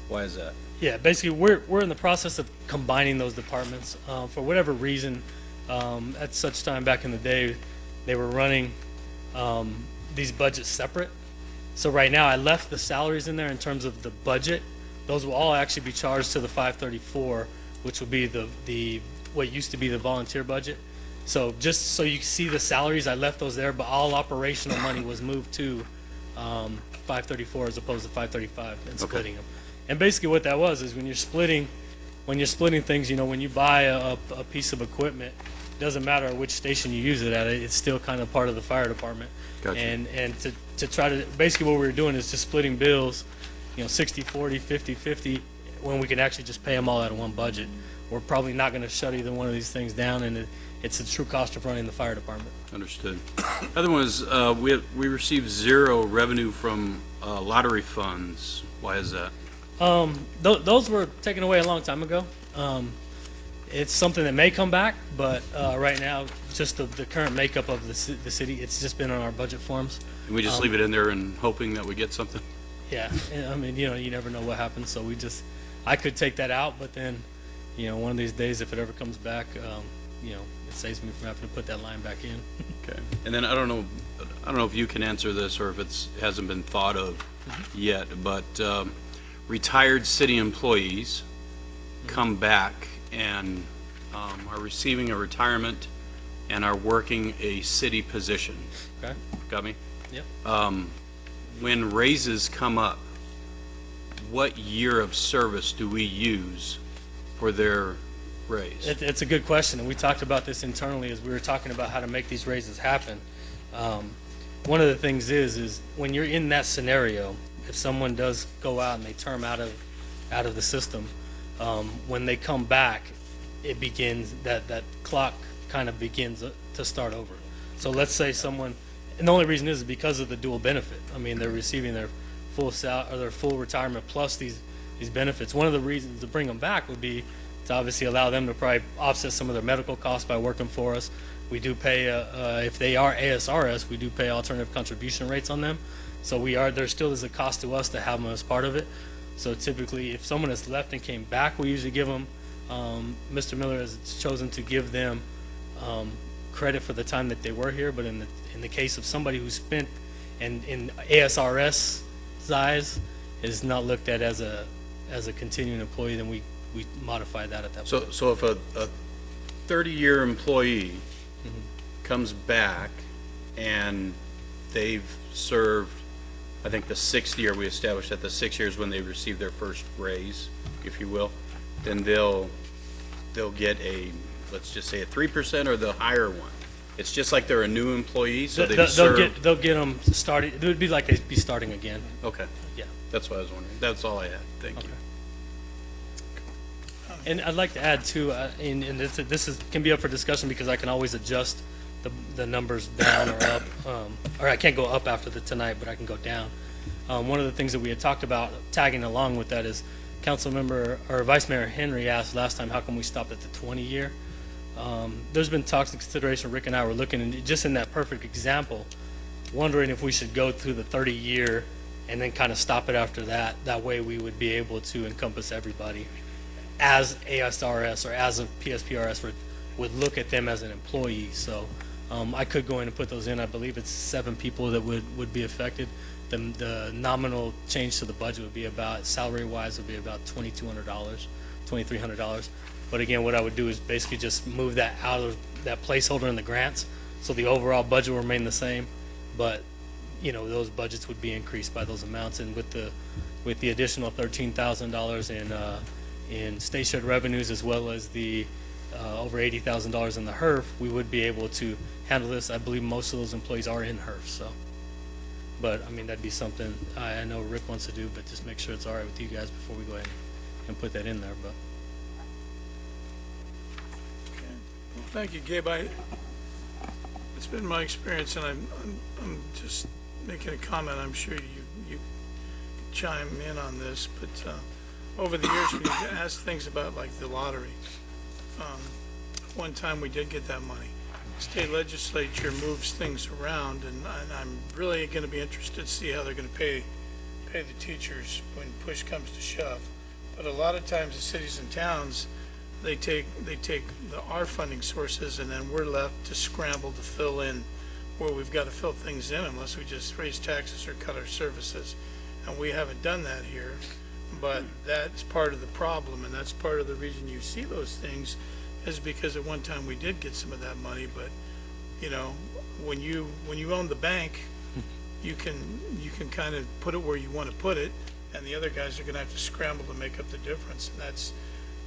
Why is that? Yeah, basically we're in the process of combining those departments. For whatever reason, at such time back in the day, they were running these budgets separate. So right now I left the salaries in there in terms of the budget. Those will all actually be charged to the 534, which will be the what used to be the volunteer budget. So just so you see the salaries, I left those there, but all operational money was moved to 534 as opposed to 535 and splitting them. And basically what that was is when you're splitting things, when you buy a piece of equipment, it doesn't matter which station you use it at, it's still kind of part of the fire department. Gotcha. And to try to, basically what we were doing is just splitting bills, 60-40, 50-50, when we can actually just pay them all out of one budget. We're probably not going to shut either one of these things down, and it's the true cost of running the fire department. Understood. The other one is we received zero revenue from lottery funds. Why is that? Those were taken away a long time ago. It's something that may come back, but right now, just the current makeup of the city, it's just been on our budget forms. And we just leave it in there and hoping that we get something? Yeah, I mean, you never know what happens, so I could take that out, but then, one of these days, if it ever comes back, it saves me from having to put that line back in. Okay. And then I don't know if you can answer this or if it hasn't been thought of yet, but retired city employees come back and are receiving a retirement and are working a city position. Okay. Got me? Yep. When raises come up, what year of service do we use for their raise? It's a good question, and we talked about this internally as we were talking about how to make these raises happen. One of the things is when you're in that scenario, if someone does go out and they term out of the system, when they come back, it begins that clock kind of begins to start over. So let's say someone, and the only reason is because of the dual benefit. I mean, they're receiving their full retirement plus these benefits. One of the reasons to bring them back would be to obviously allow them to probably offset some of their medical costs by working for us. We do pay, if they are ASRS, we do pay alternative contribution rates on them. So there still is a cost to us to have them as part of it. So typically, if someone has left and came back, we usually give them, Mr. Miller has chosen to give them credit for the time that they were here. But in the case of somebody who spent in ASRS size is not looked at as a continuing employee, then we modify that at that point. So if a 30-year employee comes back and they've served, I think the 6th year we established that the 6 years when they receive their first raise, if you will, then they'll get let's just say a 3% or the higher one. It's just like they're a new employee, so they'll get them started. It would be like they'd be starting again. Okay. Yeah. That's what I was wondering. That's all I had. Thank you. And I'd like to add too, and this can be up for discussion because I can always adjust the numbers down or up, or I can't go up after tonight, but I can go down. One of the things that we had talked about tagging along with that is Councilmember or Vice Mayor Henry asked last time, how come we stopped at the 20-year? There's been talks and consideration. Rick and I were looking, and just in that perfect example, wondering if we should go through the 30-year and then kind of stop it after that. That way we would be able to encompass everybody as ASRS or as a PSPRS would look at them as an employee. So I could go in and put those in. I believe it's 7 people that would be affected. The nominal change to the budget would be about, salary-wise, would be about $2,200, $2,300. But again, what I would do is basically just move that out of that placeholder in the grants, so the overall budget will remain the same, but those budgets would be increased by those amounts. And with the additional $13,000 in state shared revenues, as well as the over $80,000 in the HERF, we would be able to handle this. I believe most of those employees are in HERF, so. But I mean, that'd be something I know Rick wants to do, but just make sure it's all right with you guys before we go ahead and put that in there. But. Okay. Well, thank you, Gabe. It's been my experience, and I'm just making a comment. I'm sure you chime in on this, but over the years, when you ask things about like the lottery, one time we did get that money. State legislature moves things around, and I'm really going to be interested to see how they're going to pay the teachers when push comes to shove. But a lot of times, the cities and towns, they take our funding sources, and then we're left to scramble to fill in where we've got to fill things in, unless we just raise taxes or cut our services. And we haven't done that here, but that's part of the problem, and that's part of the reason you see those things, is because at one time we did get some of that money. But when you own the bank, you can kind of put it where you want to put it, and the other guys are going to have to scramble to make up the difference. And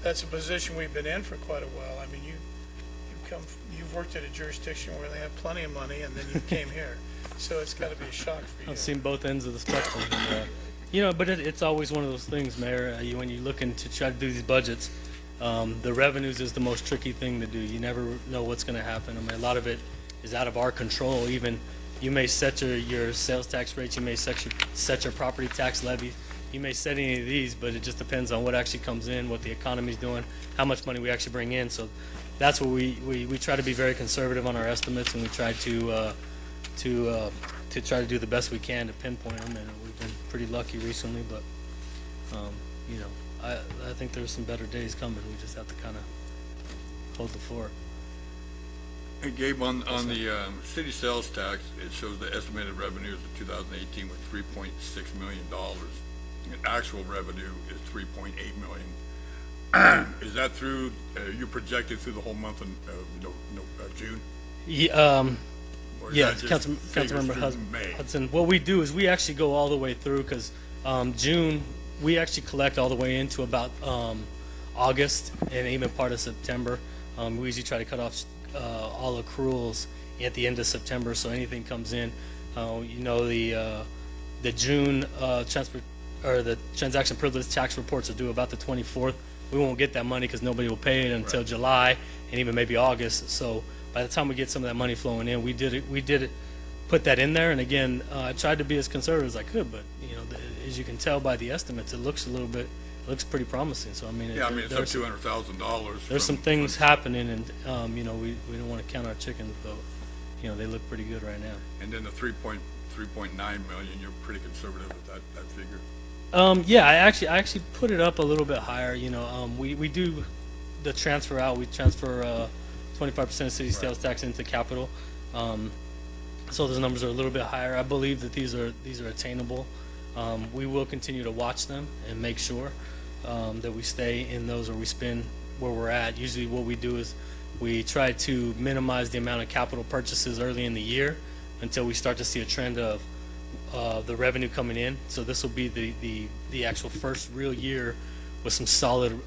that's a position we've been in for quite a while. I mean, you've worked at a jurisdiction where they have plenty of money, and then you came here, so it's got to be a shock for you. I've seen both ends of the spectrum, but it's always one of those things, Mayor. When you're looking to try to do these budgets, the revenues is the most tricky thing to do. You never know what's going to happen. I mean, a lot of it is out of our control. Even you may set your sales tax rates, you may set your property tax levy, set any of these, but it just depends on what actually comes in, what the economy's doing, how much money we actually bring in. So that's what we try to be very conservative on our estimates, and we try to try to do the best we can to pinpoint them. And we've been pretty lucky recently, but you know, I think there's some better days coming. We just have to kind of hold the fort. Hey, Gabe, on the city sales tax, it shows the estimated revenues of 2018 was $3.6 million. And actual revenue is $3.8 million. Is that through, you projected through the whole month of June? Yeah, Yeah, Councilmember Hudson. What we do is we actually go all the way through, because June, we actually collect all the way into about August and even part of September. We usually try to cut off all accruals at the end of September, so anything comes in, you know, the June the transaction privilege tax reports are due about the 24th. We won't get that money because nobody will pay it until July and even maybe August. So by the time we get some of that money flowing in, we did put that in there. And again, I tried to be as conservative as I could, but you know, as you can tell by the estimates, it looks pretty promising. So I mean, yeah, I mean, it's up $200,000. There's some things happening, and you know, we don't want to count our chickens, but you know, they look pretty good right now. And then the 3.9 million, you're pretty conservative with that figure. Yeah, I actually put it up a little bit higher. You know, we do the transfer out. We transfer 25% of city sales tax into capital. So those numbers are a little bit higher. I believe that these are attainable. We will continue to watch them and make sure that we stay in those, or we spend where we're at. Usually what we do is we try to minimize the amount of capital purchases early in the year until we start to see a trend of the revenue coming in. So this will be the actual first real year with some solid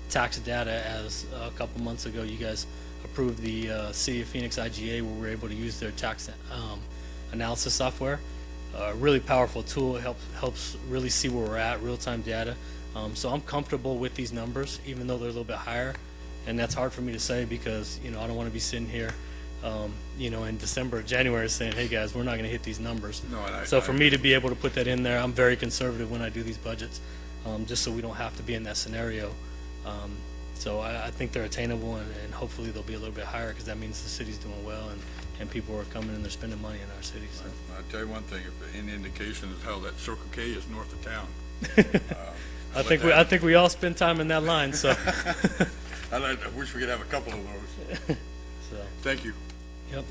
tax data, as a couple months ago you guys approved the City of Phoenix IGA, where we're able to use their tax analysis software. Really powerful tool. It helps really see where we're at, real-time data. So I'm comfortable with these numbers, even though they're a little bit higher. And that's hard for me to say because, you know, I don't want to be sitting here, you know, in December or January saying, hey guys, we're not going to hit these numbers. No, so for me to be able to put that in there, I'm very conservative when I do these budgets, just so we don't have to be in that scenario. So I think they're attainable, and hopefully they'll be a little bit higher, because that means the city's doing well, and people are coming and they're spending money in our city. So. I'll tell you one thing, if any indication is how that Circle K is north of town. I think we all spend time in that line. So I wish we could have a couple of those. So thank you. Yep.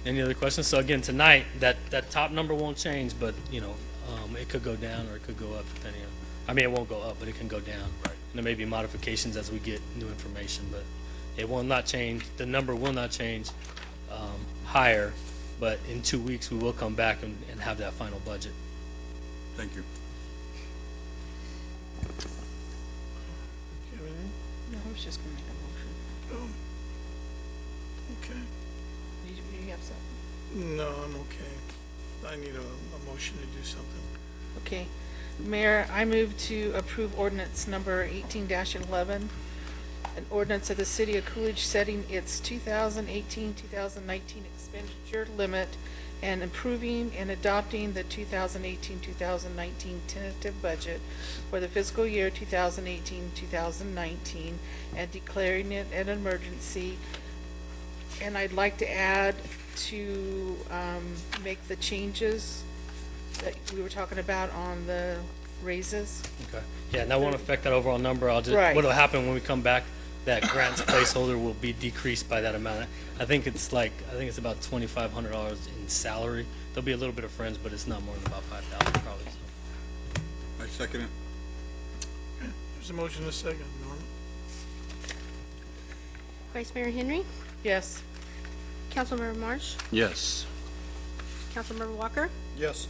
Any other questions? So again, tonight that top number won't change, but you know, it could go down or it could go up depending on. I mean, it won't go up, but it can go down. Right. And there may be modifications as we get new information, but it will not change. The number will not change higher, but in 2 weeks we will come back and have that final budget. Thank you. No, I was just going to make a motion. Okay. Do you have something? No, I'm okay. I need a motion to do something. Okay. Mayor, I move to approve ordinance number 18-11, an ordinance of the City of Coolidge setting its 2018-2019 expenditure limit and approving and adopting the 2018-2019 tentative budget for the fiscal year 2018-2019 and declaring it an emergency. And I'd like to add to make the changes that we were talking about on the raises. Okay. Yeah, and that won't affect that overall number. I'll just Right. What'll happen when we come back, that grants placeholder will be decreased by that amount. I think it's about $2,500 in salary. There'll be a little bit of friends, but it's not more than about $5,000 probably. So. I second it. Okay. There's a motion and a second. Norma? Vice Mayor Henry, Yes. Councilmember Marsh, Yes. Councilmember Walker, Yes.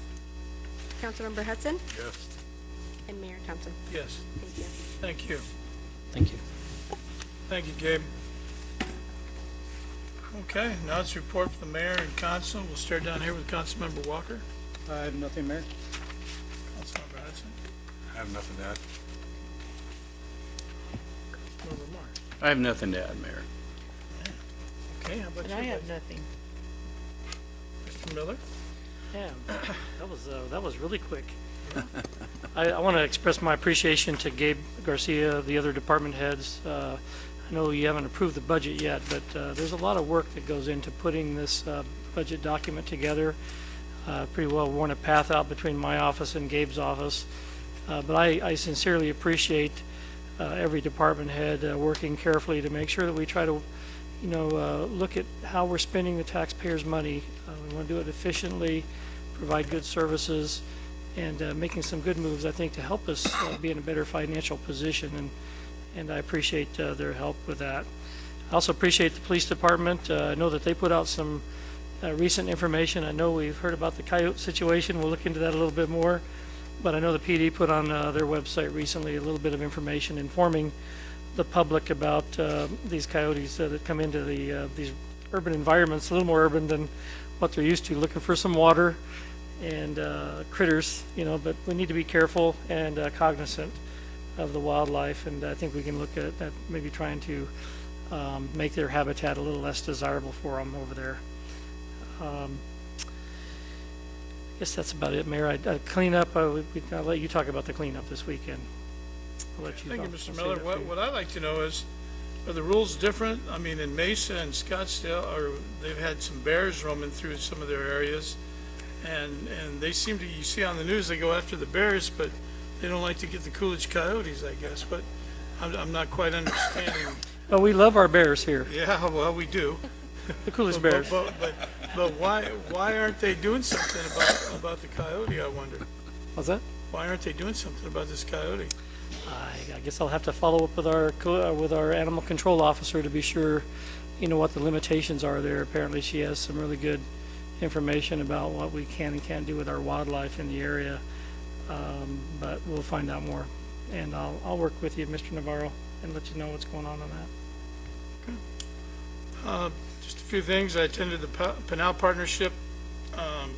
Councilmember Hudson, Yes. and Mayor Thompson. Yes. Thank you. Thank you. Thank you. Thank you, Gabe. Okay, now it's a report from the mayor and council. We'll start down here with Councilmember Walker. I have nothing, Mayor. Councilmember Hudson. I have nothing to add. Councilmember Marsh. I have nothing to add, Mayor. Okay, how about And you? I have Vice- nothing. Mr. Miller? Yeah, that was really quick. I want to express my appreciation to Gabe Garcia, the other department heads. I know you haven't approved the budget yet, but there's a lot of work that goes into putting this budget document together. Pretty well worn a path out between my office and Gabe's office. But I sincerely appreciate every department head working carefully to make sure that we try to, look at how we're spending the taxpayers' money. We want to do it efficiently, provide good services, and making some good moves, I think, to help us be in a better financial position. And I appreciate their help with that. I also appreciate the police department. I know that they put out some recent information. I know we've heard about the coyote situation. We'll look into that a little bit more. But I know the PD put on their website recently a little bit of information informing the public about these coyotes that come into these urban environments, a little more urban than what they're used to, looking for some water and critters, but we need to be careful and cognizant of the wildlife, and I think we can look at maybe trying to make their habitat a little less desirable for them over there. I guess that's about it, Mayor. Cleanup, I'll let you talk about the cleanup this weekend. I'll let you Thank you, talk. Mr. Miller. What I'd like to know is, are the rules different? I mean, in Mesa and Scottsdale, they've had some bears roaming through some of their areas, and they seem to, you see on the news, they go after the bears, but they don't like to get the Coolidge coyotes, I guess. But I'm not quite understanding. Well, we love our bears here. Yeah, well, we do. The Coolidge bears. But why aren't they doing something about the coyote, I wonder? What's that? Why aren't they doing something about this coyote? I guess I'll have to follow up with our animal control officer to be sure, what the limitations are there. Apparently, she has some really good information about what we can and can't do with our wildlife in the area. But we'll find out more, and I'll work with you, Mr. Navarro, and let you know what's going on that. Just a few things. I attended the Pinal Partnership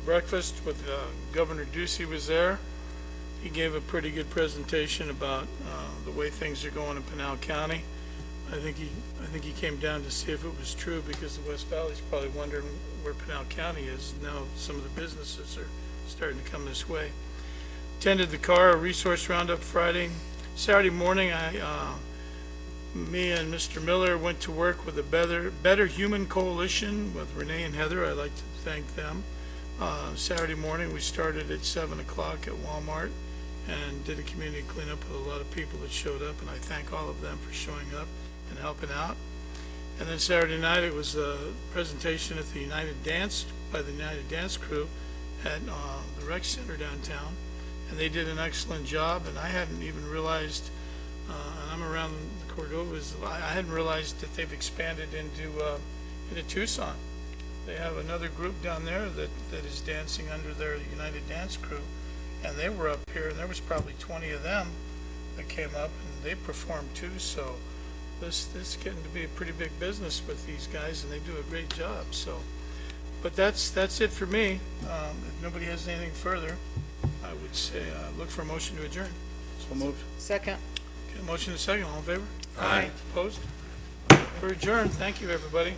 breakfast with Governor Ducey was there. He gave a pretty good presentation about the way things are going in Pinal County. I think he came down to see if it was true, because the West Valley's probably wondering where Pinal County is. Now some of the businesses are starting to come this way. Attended the CAR Resource Roundup Friday. Saturday morning, me and Mr. Miller went to work with the Better Human Coalition with Renee and Heather. I'd like to thank them. Saturday morning, we started at 7 o'clock at Walmart and did a community cleanup with a lot of people that showed up, and I thank all of them for showing up and helping out. And then Saturday night, it was a presentation at the United Dance by the United Dance crew at the rec center downtown, and they did an excellent job. And I hadn't even realized, and I'm around the Cordovas, I hadn't realized that they've expanded into Tucson. They have another group down there that is dancing under their United Dance crew, and they were up here, and there was probably 20 of them that came up, and they performed too. So this is getting to be a pretty big business with these guys, and they do a great job. So, but that's it for me. If nobody has anything further, I would say look for a motion to adjourn. So moved. Second. Okay, motion and second. All in favor? Aye. Opposed? We're adjourned. Thank you, everybody.